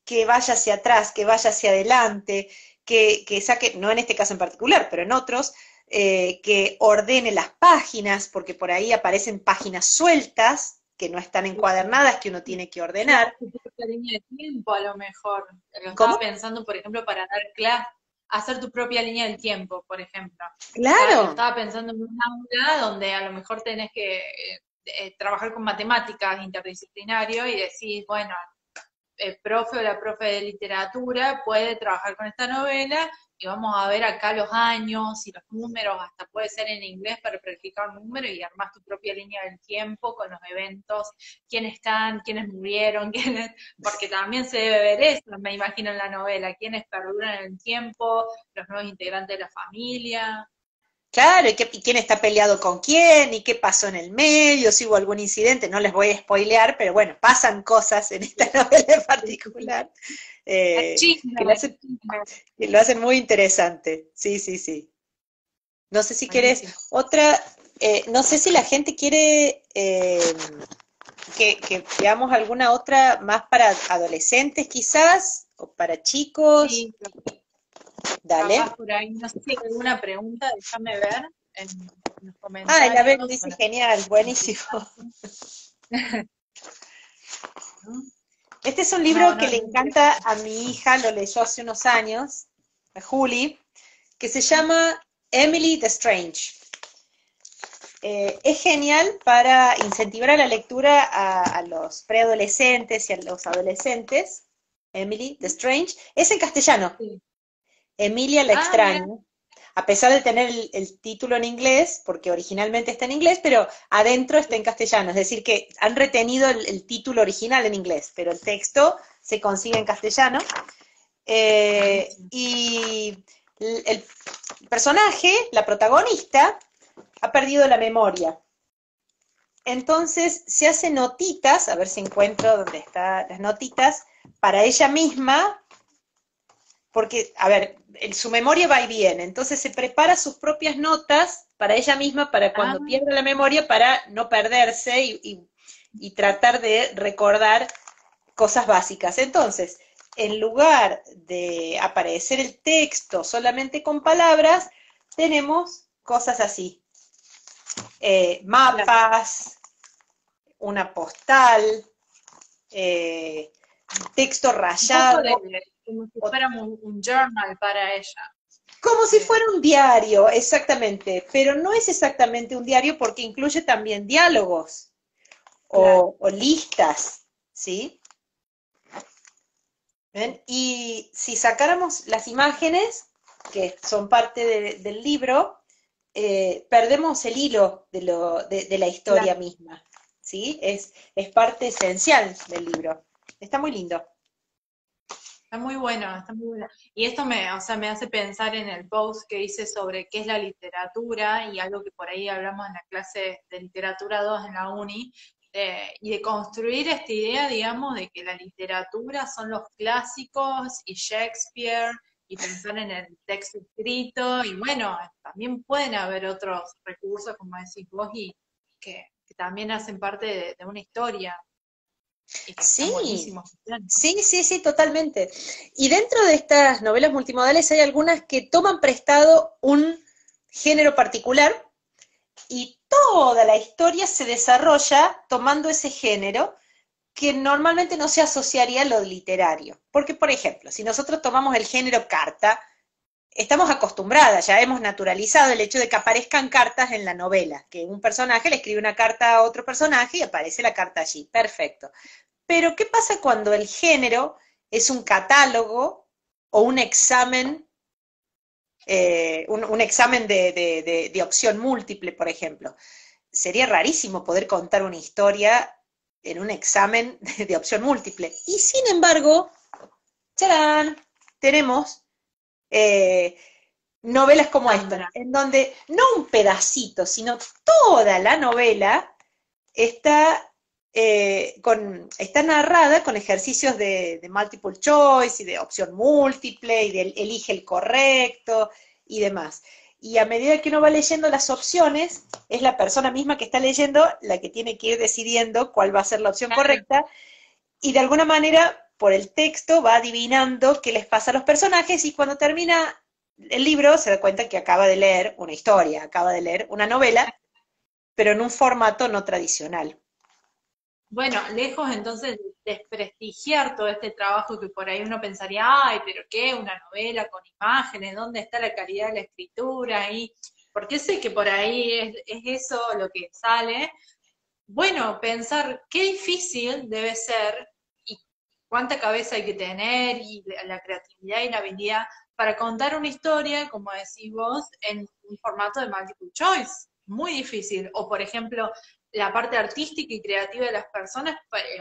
S1: que vaya hacia atrás, que vaya hacia adelante, que saque, no en este caso en particular, pero en otros, que ordene las páginas, porque por ahí aparecen páginas sueltas que no están encuadernadas, que uno tiene que
S2: Lleva
S1: ordenar.
S2: su propia línea de tiempo a lo mejor. Lo estaba
S1: ¿Cómo?
S2: pensando, por ejemplo, para dar clases. hacer tu propia línea del tiempo, por ejemplo.
S1: Claro,
S2: Estaba pensando en un aula donde a lo mejor tenés que trabajar con matemáticas interdisciplinario y decir, bueno, el profe o la profe de literatura puede trabajar con esta novela y vamos a ver acá los años y los números, hasta puede ser en inglés para practicar números y armás tu propia línea del tiempo con los eventos, quiénes están, quiénes murieron, quiénes, porque también se debe ver eso, me imagino en la novela, quiénes perduran en el tiempo, los nuevos integrantes de la familia.
S1: claro, y quién está peleado con quién, y qué pasó en el medio, si hubo algún incidente, no les voy a spoilear, pero bueno, pasan cosas en esta novela en particular
S2: Chisme, chisme.
S1: que lo hacen muy interesante. Sí, sí, sí. No sé si querés
S2: Buenísimo.
S1: otra, no sé si la gente quiere que veamos alguna otra más para adolescentes quizás, o para chicos.
S2: Sí,
S1: Dale.
S2: capaz por ahí, no sé si hay alguna pregunta, déjame ver en los
S1: Ah, la Bel
S2: comentarios.
S1: dice
S2: Bueno,
S1: genial, buenísimo.
S2: ¿no?
S1: Este es un
S2: No,
S1: libro que
S2: no,
S1: le
S2: no
S1: encanta a mi hija, lo leyó hace unos años, a Julie, que se llama Emily the Strange. Es genial para incentivar a la lectura a los preadolescentes y a los adolescentes. Emily the Strange. Es en castellano.
S2: sí.
S1: Emilia la
S2: Ah, mira,
S1: extraña. A pesar de tener el título en inglés, porque originalmente está en inglés, pero adentro está en castellano. Es decir, que han retenido el título original en inglés, pero el texto se consigue en castellano.
S2: buenísimo.
S1: Y el personaje, la protagonista, ha perdido la memoria. Entonces se hace notitas, a ver si encuentro dónde están las notitas, para ella misma, porque, a ver, su memoria va y viene, entonces se prepara sus propias notas para ella misma, para
S2: Ah,
S1: cuando pierda la memoria, para no perderse y tratar de recordar cosas básicas. Entonces, en lugar de aparecer el texto solamente con palabras, tenemos cosas así,
S2: claro.
S1: mapas, una postal, eh, texto
S2: Un poco de,
S1: rayado,
S2: como si fuera un journal para ella.
S1: como si
S2: De-
S1: fuera un diario, exactamente, pero no es exactamente un diario porque incluye también diálogos
S2: claro.
S1: o listas, ¿sí? ¿Ven? Y si sacáramos las imágenes, que son parte del libro, perdemos el hilo de la historia
S2: Claro.
S1: misma, ¿sí? Es parte esencial del libro. Está muy lindo.
S2: Está muy bueno, está muy bueno. Y esto me, o sea, me hace pensar en el post que hice sobre qué es la literatura y algo que por ahí hablamos en la clase de literatura 2 en la uni, y de construir esta idea, digamos, de que la literatura son los clásicos y Shakespeare y pensar en el texto escrito y bueno, también pueden haber otros recursos, como decís vos, y que también hacen parte de una historia y que están
S1: Sí,
S2: buenísimos. ¿No?
S1: sí, sí, sí, totalmente. Y dentro de estas novelas multimodales hay algunas que toman prestado un género particular y toda la historia se desarrolla tomando ese género que normalmente no se asociaría a lo literario. Porque, por ejemplo, si nosotros tomamos el género carta, estamos acostumbradas, ya hemos naturalizado el hecho de que aparezcan cartas en la novela, que un personaje le escribe una carta a otro personaje y aparece la carta allí. Perfecto. Pero, ¿qué pasa cuando el género es un catálogo o un examen, un examen de opción múltiple, por ejemplo? Sería rarísimo poder contar una historia en un examen de opción múltiple. Y sin embargo, ¡charán! Tenemos eh, novelas como esta,
S2: Sandra.
S1: en donde no un pedacito, sino toda la novela está, está narrada con ejercicios de multiple choice y de opción múltiple y de elige el correcto y demás. Y a medida que uno va leyendo las opciones, es la persona misma que está leyendo la que tiene que ir decidiendo cuál va a ser la opción
S2: Claro.
S1: correcta y de alguna manera por el texto va adivinando qué les pasa a los personajes y cuando termina el libro se da cuenta que acaba de leer una historia, acaba de leer una novela, pero en un formato no tradicional.
S2: Bueno, lejos entonces desprestigiar todo este trabajo que por ahí uno pensaría, ay, pero ¿qué? Una novela con imágenes, ¿dónde está la calidad de la escritura? Y porque sé que por ahí es eso lo que sale. Bueno, pensar qué difícil debe ser y cuánta cabeza hay que tener y la creatividad y la habilidad para contar una historia, como decís vos, en un formato de multiple choice. Muy difícil. O, por ejemplo, la parte artística y creativa de las personas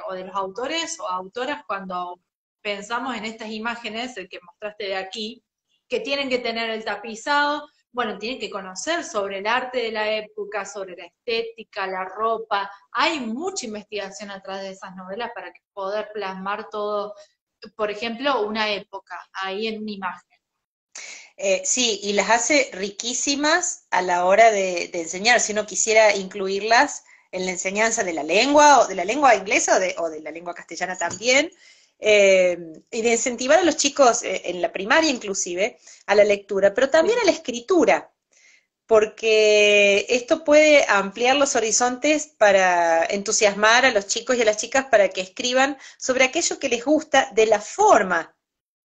S2: o de los autores o autoras cuando pensamos en estas imágenes, el que mostraste de aquí, que tienen que tener el tapizado, bueno, tienen que conocer sobre el arte de la época, sobre la estética, la ropa. Hay mucha investigación atrás de esas novelas para poder plasmar todo, por ejemplo, una época ahí en una imagen.
S1: Sí, y las hace riquísimas a la hora de enseñar. Si uno quisiera incluirlas en la enseñanza de la lengua, o de la lengua inglesa, o de la lengua castellana también, y de incentivar a los chicos, en la primaria inclusive, a la lectura, pero también
S2: Sí.
S1: a la escritura, porque esto puede ampliar los horizontes para entusiasmar a los chicos y a las chicas para que escriban sobre aquello que les gusta de la forma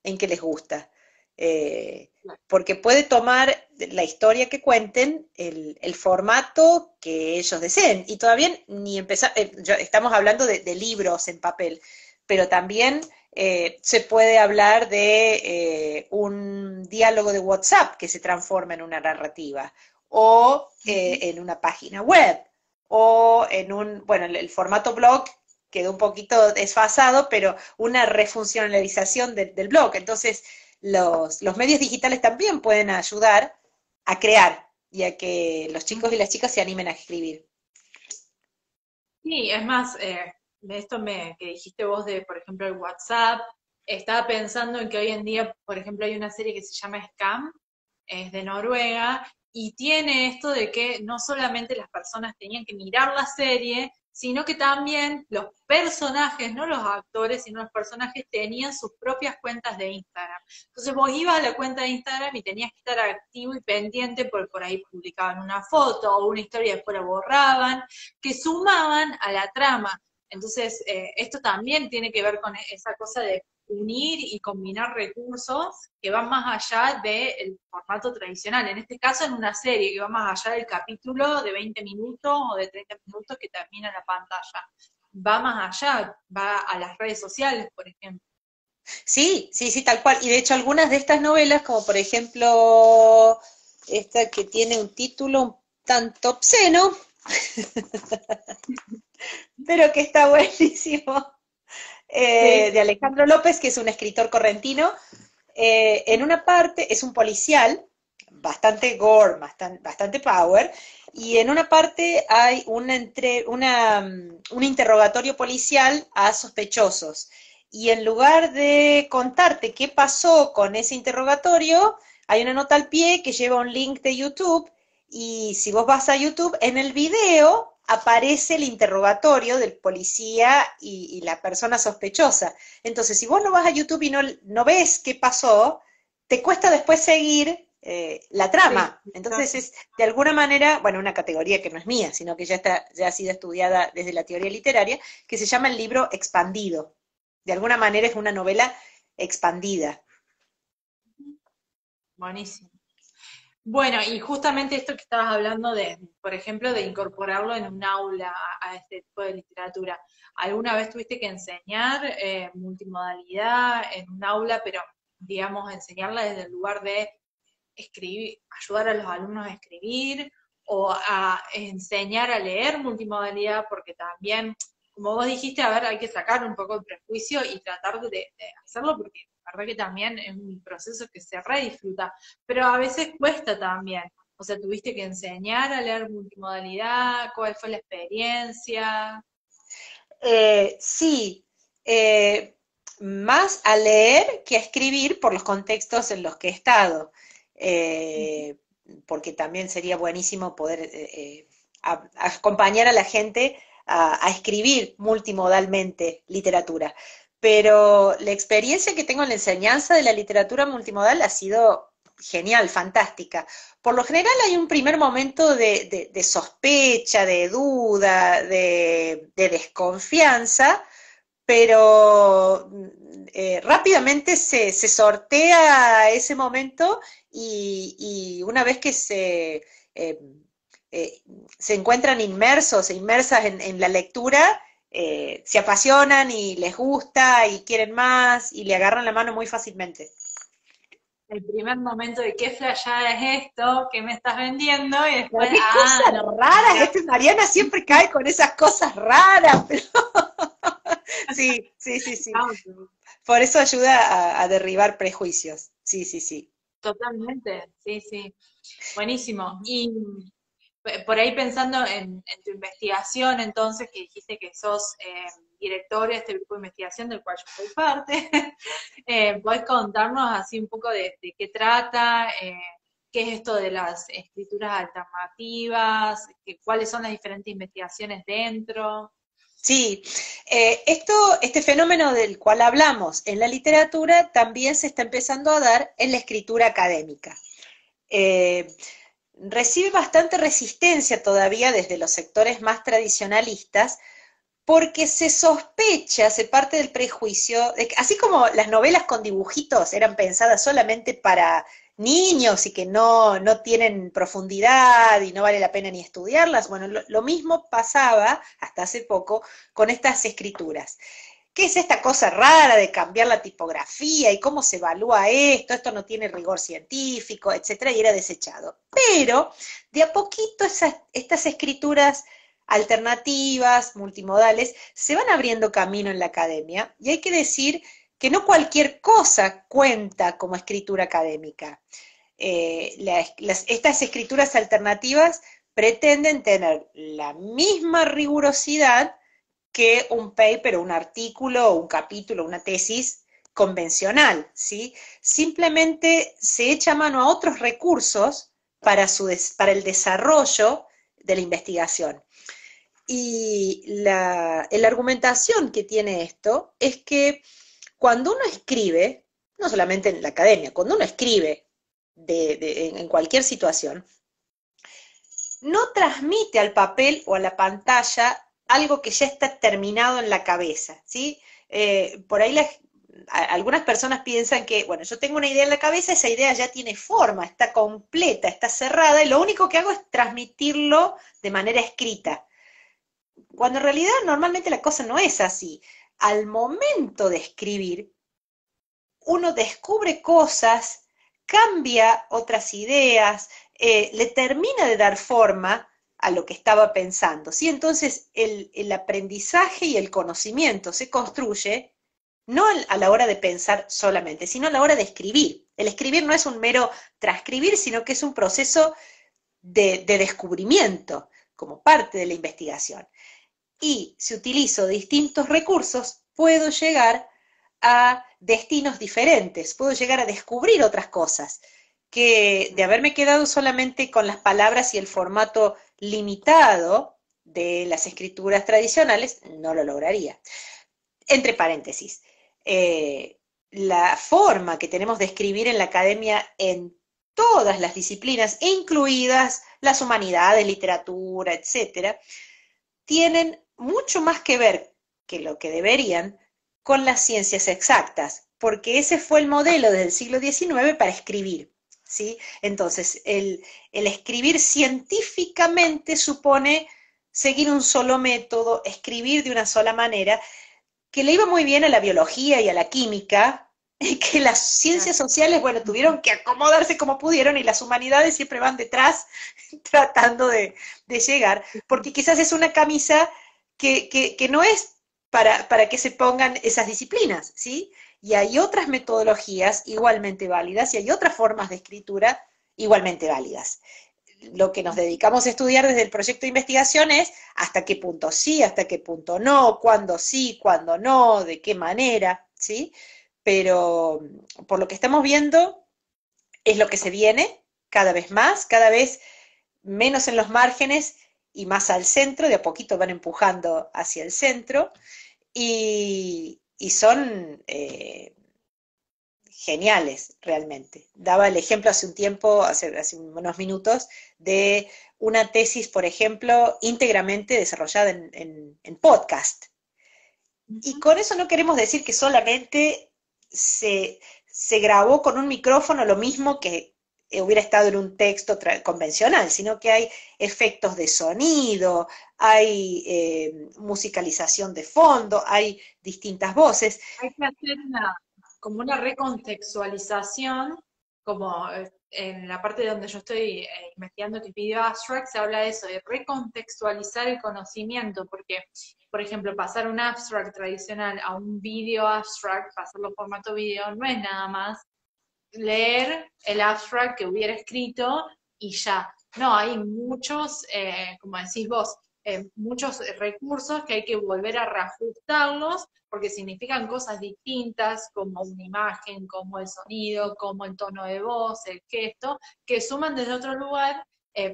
S1: en que les gusta. Eh, Porque puede tomar la historia que cuenten, el formato que ellos deseen. Y todavía ni empezar, estamos hablando de libros en papel, pero también se puede hablar de un diálogo de WhatsApp que se transforma en una narrativa, o en una página web, o en un, bueno, el formato blog quedó un poquito desfasado, pero una refuncionalización del blog. Entonces, los medios digitales también pueden ayudar a crear y a que los chicos y las chicas se animen a escribir.
S2: Sí, es más, de esto que dijiste vos de, por ejemplo, el WhatsApp, estaba pensando en que hoy en día, por ejemplo, hay una serie que se llama Scam, es de Noruega, y tiene esto de que no solamente las personas tenían que mirar la serie, sino que también los personajes, no los actores, sino los personajes tenían sus propias cuentas de Instagram. Entonces vos ibas a la cuenta de Instagram y tenías que estar activo y pendiente porque por ahí publicaban una foto o una historia y después la borraban, que sumaban a la trama. Entonces, esto también tiene que ver con esa cosa de unir y combinar recursos que van más allá del formato tradicional. En este caso, en una serie que va más allá del capítulo de 20 minutos o de 30 minutos que termina en la pantalla. Va más allá, va a las redes sociales, por ejemplo.
S1: Sí, sí, sí, tal cual. Y de hecho algunas de estas novelas, como por ejemplo esta que tiene un título un tanto obsceno, pero que está buenísimo,
S2: Sí.
S1: de Alejandro López, que es un escritor correntino. En una parte es un policial, bastante gore, bastante power, y en una parte hay un interrogatorio policial a sospechosos. Y en lugar de contarte qué pasó con ese interrogatorio, hay una nota al pie que lleva un link de YouTube, y si vos vas a YouTube, en el video aparece el interrogatorio del policía y la persona sospechosa. Entonces, si vos no vas a YouTube y no ves qué pasó, te cuesta después seguir la
S2: Sí,
S1: trama. Entonces es, de alguna manera, bueno, una categoría que no es mía, sino que ya ha sido estudiada desde la teoría literaria, que se llama el libro expandido. De alguna manera es una novela expandida.
S2: buenísimo. Bueno, y justamente esto que estabas hablando de, por ejemplo, de incorporarlo en un aula a este tipo de literatura. ¿Alguna vez tuviste que enseñar multimodalidad en un aula, pero digamos, enseñarla desde el lugar de escribir, ayudar a los alumnos a escribir o a enseñar a leer multimodalidad? Porque también, como vos dijiste, a ver, hay que sacar un poco el prejuicio y tratar de hacerlo porque la verdad que también es un proceso que se re disfruta, pero a veces cuesta también. O sea, tuviste que enseñar a leer multimodalidad, ¿cuál fue la experiencia?
S1: Sí, eh, más a leer que a escribir por los contextos en los que he estado, eh, porque también sería buenísimo poder acompañar a la gente a escribir multimodalmente literatura. Pero la experiencia que tengo en la enseñanza de la literatura multimodal ha sido genial, fantástica. Por lo general hay un primer momento de sospecha, de duda, de desconfianza, pero rápidamente se sortea ese momento y una vez que eh, se encuentran inmersos e inmersas en la lectura, se apasionan y les gusta y quieren más y le agarran la mano muy fácilmente.
S2: El primer momento de qué flashada es esto, qué me estás vendiendo, y
S1: Pero
S2: después,
S1: qué cosas
S2: no,
S1: raras,
S2: mira,
S1: Mariana siempre cae con esas cosas raras, pero sí, sí, sí, sí.
S2: no,
S1: Por eso ayuda a derribar prejuicios. Sí, sí, sí.
S2: totalmente, sí, sí. Buenísimo. Y por ahí pensando en tu investigación, entonces, que dijiste que sos director de este grupo de investigación del cual yo soy parte, ¿podés contarnos así un poco de qué trata? ¿Qué es esto de las escrituras alternativas? ¿Cuáles son las diferentes investigaciones dentro?
S1: Sí, este fenómeno del cual hablamos en la literatura también se está empezando a dar en la escritura académica. Eh, Recibe bastante resistencia todavía desde los sectores más tradicionalistas porque se sospecha, se parte del prejuicio, de que, así como las novelas con dibujitos eran pensadas solamente para niños y que no tienen profundidad y no vale la pena ni estudiarlas, bueno, lo mismo pasaba hasta hace poco con estas escrituras. ¿Qué es esta cosa rara de cambiar la tipografía y cómo se evalúa esto? Esto no tiene rigor científico, etcétera, y era desechado. Pero de a poquito estas escrituras alternativas, multimodales, se van abriendo camino en la academia y hay que decir que no cualquier cosa cuenta como escritura académica. Estas escrituras alternativas pretenden tener la misma rigurosidad que un paper o un artículo o un capítulo, una tesis convencional, ¿sí? Simplemente se echa mano a otros recursos para el desarrollo de la investigación. Y la argumentación que tiene esto es que cuando uno escribe, no solamente en la academia, cuando uno escribe en cualquier situación, no transmite al papel o a la pantalla algo que ya está terminado en la cabeza, ¿sí? Por ahí algunas personas piensan que, bueno, yo tengo una idea en la cabeza, esa idea ya tiene forma, está completa, está cerrada, y lo único que hago es transmitirlo de manera escrita. Cuando en realidad normalmente la cosa no es así. Al momento de escribir, uno descubre cosas, cambia otras ideas, le termina de dar forma a lo que estaba pensando, ¿sí? Entonces el aprendizaje y el conocimiento se construye no a la hora de pensar solamente, sino a la hora de escribir. El escribir no es un mero transcribir, sino que es un proceso de descubrimiento como parte de la investigación. Y si utilizo distintos recursos, puedo llegar a destinos diferentes, puedo llegar a descubrir otras cosas, que de haberme quedado solamente con las palabras y el formato limitado de las escrituras tradicionales, no lo lograría. Entre paréntesis, la forma que tenemos de escribir en la academia en todas las disciplinas, incluidas las humanidades, literatura, etcétera, tienen mucho más que ver que lo que deberían con las ciencias exactas, porque ese fue el modelo desde el siglo XIX para escribir, ¿sí? Entonces, el escribir científicamente supone seguir un solo método, escribir de una sola manera, que le iba muy bien a la biología y a la química, que las ciencias sociales, bueno, tuvieron que acomodarse como pudieron y las humanidades siempre van detrás tratando de llegar, porque quizás es una camisa que no es para que se pongan esas disciplinas, ¿sí? Y hay otras metodologías igualmente válidas y hay otras formas de escritura igualmente válidas. Lo que nos dedicamos a estudiar desde el proyecto de investigación es hasta qué punto sí, hasta qué punto no, cuándo sí, cuándo no, de qué manera, ¿sí? Pero por lo que estamos viendo es lo que se viene cada vez más, cada vez menos en los márgenes y más al centro, de a poquito van empujando hacia el centro y son geniales realmente. Daba el ejemplo hace un tiempo, hace unos minutos, de una tesis, por ejemplo, íntegramente desarrollada en podcast. Y con eso no queremos decir que solamente se grabó con un micrófono lo mismo que hubiera estado en un texto convencional, sino que hay efectos de sonido, hay musicalización de fondo, hay distintas voces.
S2: Hay que hacer como una recontextualización, como en la parte donde yo estoy investigando que es Video Abstract, se habla de eso, de recontextualizar el conocimiento, porque, por ejemplo, pasar un abstract tradicional a un video abstract, pasarlo en formato video, no es nada más leer el abstract que hubiera escrito y ya. No, hay muchos, como decís vos, muchos recursos que hay que volver a reajustarlos porque significan cosas distintas, como una imagen, como el sonido, como el tono de voz, el gesto, que suman desde otro lugar,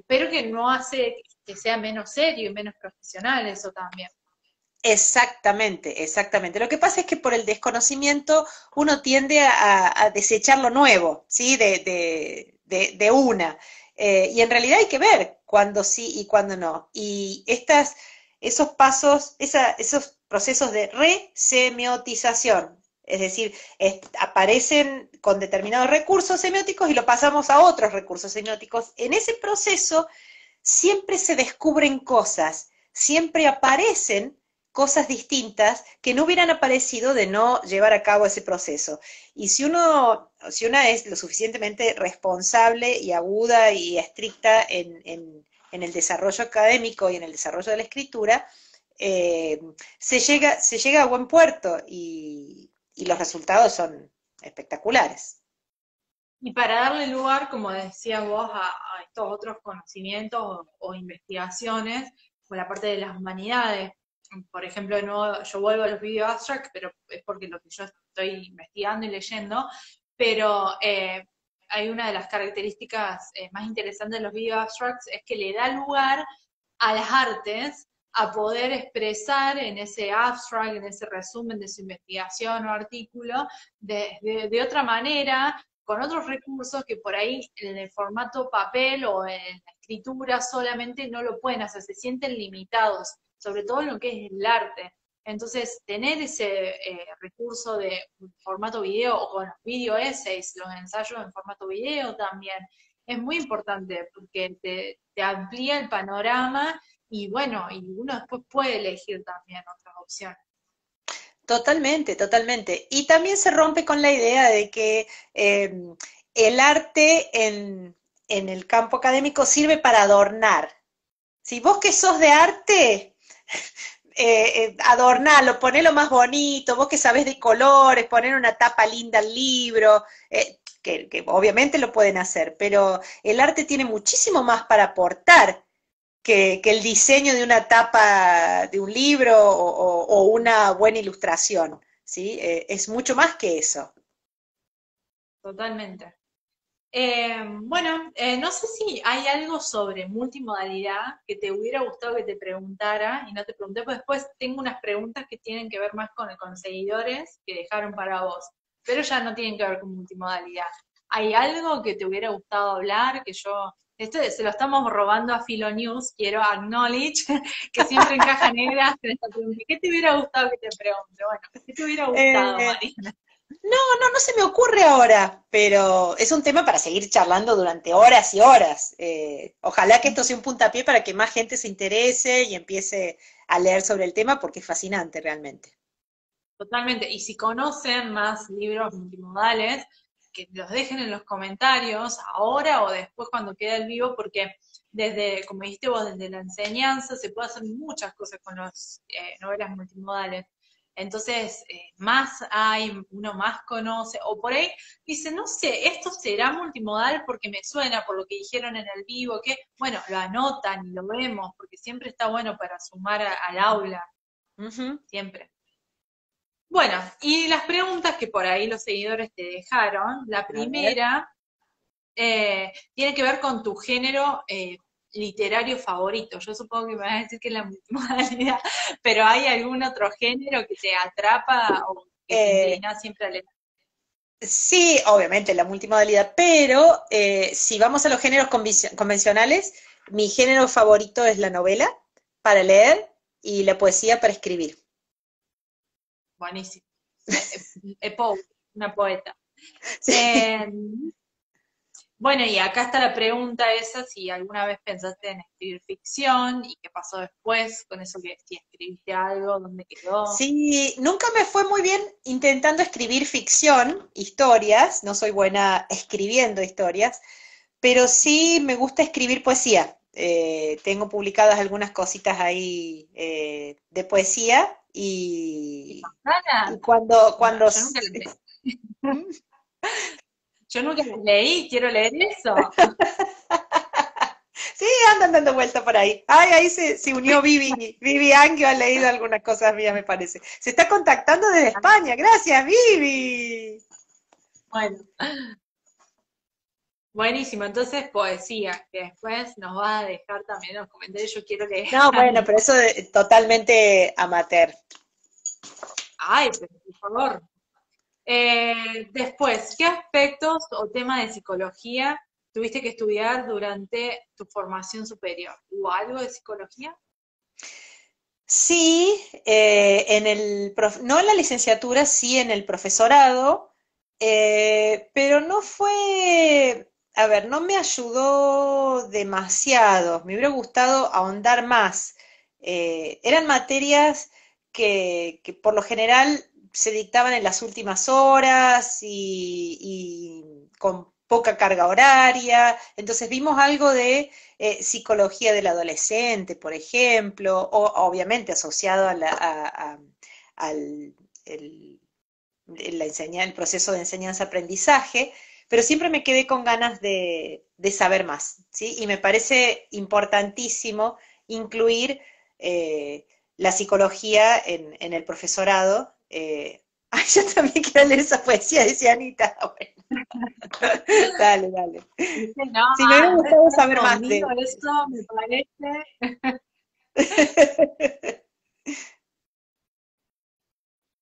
S2: pero que no hace que sea menos serio y menos profesional eso también.
S1: Exactamente, exactamente. Lo que pasa es que por el desconocimiento uno tiende a desechar lo nuevo, ¿sí? De una. Y en realidad hay que ver cuándo sí y cuándo no. Y esos pasos, esos procesos de resemiotización, es decir, aparecen con determinados recursos semióticos y lo pasamos a otros recursos semióticos. En ese proceso siempre se descubren cosas, siempre aparecen cosas distintas que no hubieran aparecido de no llevar a cabo ese proceso. Y si una es lo suficientemente responsable y aguda y estricta en el desarrollo académico y en el desarrollo de la escritura, se llega a buen puerto y los resultados son espectaculares.
S2: Y para darle lugar, como decías vos, a estos otros conocimientos o investigaciones, por la parte de las humanidades, por ejemplo, de nuevo, yo vuelvo a los video abstracts, pero es porque lo que yo estoy investigando y leyendo, pero hay una de las características más interesantes de los video abstracts es que le da lugar a las artes a poder expresar en ese abstract, en ese resumen de su investigación o artículo, de otra manera, con otros recursos que por ahí en el formato papel o en la escritura solamente no lo pueden hacer, se sienten limitados, sobre todo en lo que es el arte. Entonces, tener ese recurso de formato video o con los video essays, los ensayos en formato video también, es muy importante porque te amplía el panorama y bueno, y uno después puede elegir también otras opciones.
S1: Totalmente, totalmente. Y también se rompe con la idea de que el arte en el campo académico sirve para adornar. Si vos que sos de arte, adornalo, ponelo más bonito, vos que sabés de colores, poner una tapa linda al libro, que obviamente lo pueden hacer, pero el arte tiene muchísimo más para aportar que el diseño de una tapa de un libro o una buena ilustración, ¿sí? Es mucho más que eso.
S2: Totalmente. Bueno, no sé si hay algo sobre multimodalidad que te hubiera gustado que te preguntara y no te pregunté, pues después tengo unas preguntas que tienen que ver más con seguidores que dejaron para vos, pero ya no tienen que ver con multimodalidad. ¿Hay algo que te hubiera gustado hablar? Que yo, esto se lo estamos robando a Filonews, quiero acknowledge que siempre en caja negra se esta pregunta. ¿Qué te hubiera gustado que te pregunte? Bueno, ¿qué te hubiera gustado,
S1: Eh,
S2: Marina?
S1: no se me ocurre ahora, pero es un tema para seguir charlando durante horas y horas. Ojalá que esto sea un puntapié para que más gente se interese y empiece a leer sobre el tema porque es fascinante realmente.
S2: Totalmente. Y si conocen más libros multimodales, que los dejen en los comentarios ahora o después cuando quede el vivo, porque desde, como dijiste vos, desde la enseñanza se puede hacer muchas cosas con las novelas multimodales. Entonces, más hay, uno más conoce, o por ahí dice, no sé, esto será multimodal porque me suena por lo que dijeron en el vivo, que, bueno, lo anotan y lo vemos, porque siempre está bueno para sumar al aula,
S1: Ujú.
S2: siempre. Bueno, y las preguntas que por ahí los seguidores te dejaron, la
S1: A ver.
S2: primera tiene que ver con tu género literario favorito. Yo supongo que me vas a decir que es la multimodalidad, pero ¿hay algún otro género que te atrapa o que te
S1: Eh,
S2: inclina siempre a leer?
S1: sí, obviamente la multimodalidad, pero si vamos a los géneros convencionales, mi género favorito es la novela para leer y la poesía para escribir.
S2: buenísimo. Una poeta.
S1: Sí.
S2: Eh, bueno, y acá está la pregunta esa, si alguna vez pensaste en escribir ficción y qué pasó después con eso que si escribiste algo, dónde quedó.
S1: Sí, nunca me fue muy bien intentando escribir ficción, historias, no soy buena escribiendo historias, pero sí me gusta escribir poesía. Tengo publicadas algunas cositas ahí de poesía
S2: ¿Qué
S1: y
S2: pasaran?
S1: cuando
S2: Yo nunca las leí. Yo nunca las leí, quiero leer eso.
S1: sí, andan dando vuelta por ahí. Ay, ahí se unió Vivi Angio, ha leído algunas cosas mías, me parece. Se está contactando desde España. Gracias, Vivi.
S2: Bueno, buenísimo. Entonces, poesía, que después nos va a dejar también en los comentarios. Yo quiero leer
S1: No, bueno,
S2: algo.
S1: pero eso totalmente amateur.
S2: Ay, pero por favor. Después, ¿qué aspectos o temas de psicología tuviste que estudiar durante tu formación superior? ¿Hubo algo de psicología?
S1: Sí, no en la licenciatura, sí en el profesorado, pero no fue, a ver, no me ayudó demasiado, me hubiera gustado ahondar más. Eran materias que por lo general se dictaban en las últimas horas y con poca carga horaria, entonces vimos algo de psicología del adolescente, por ejemplo, o obviamente asociado al el, el proceso de enseñanza-aprendizaje, pero siempre me quedé con ganas de saber más, ¿sí? Y me parece importantísimo incluir la psicología en el profesorado. Ay, yo también quiero leer esa poesía, decía Anita. Bueno, dale, dale.
S2: Dice, no,
S1: Sí, me hubiera
S2: no
S1: gustado
S2: estás
S1: saber más
S2: conmigo, eso me parece.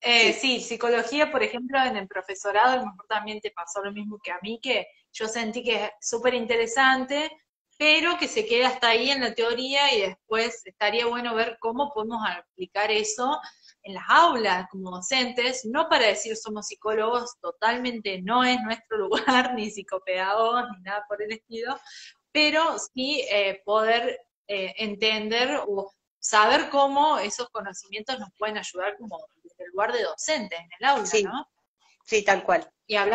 S1: Sí,
S2: Sí, psicología, por ejemplo, en el profesorado, a lo mejor también te pasó lo mismo que a mí, que yo sentí que es súper interesante, pero que se queda hasta ahí en la teoría y después estaría bueno ver cómo podemos aplicar eso en las aulas como docentes, no para decir somos psicólogos, totalmente no es nuestro lugar, ni psicopedagogos, ni nada por el estilo, pero sí poder entender o saber cómo esos conocimientos nos pueden ayudar como desde el lugar de docentes en el aula,
S1: sí,
S2: ¿no?
S1: sí, tal cual.
S2: Y hablar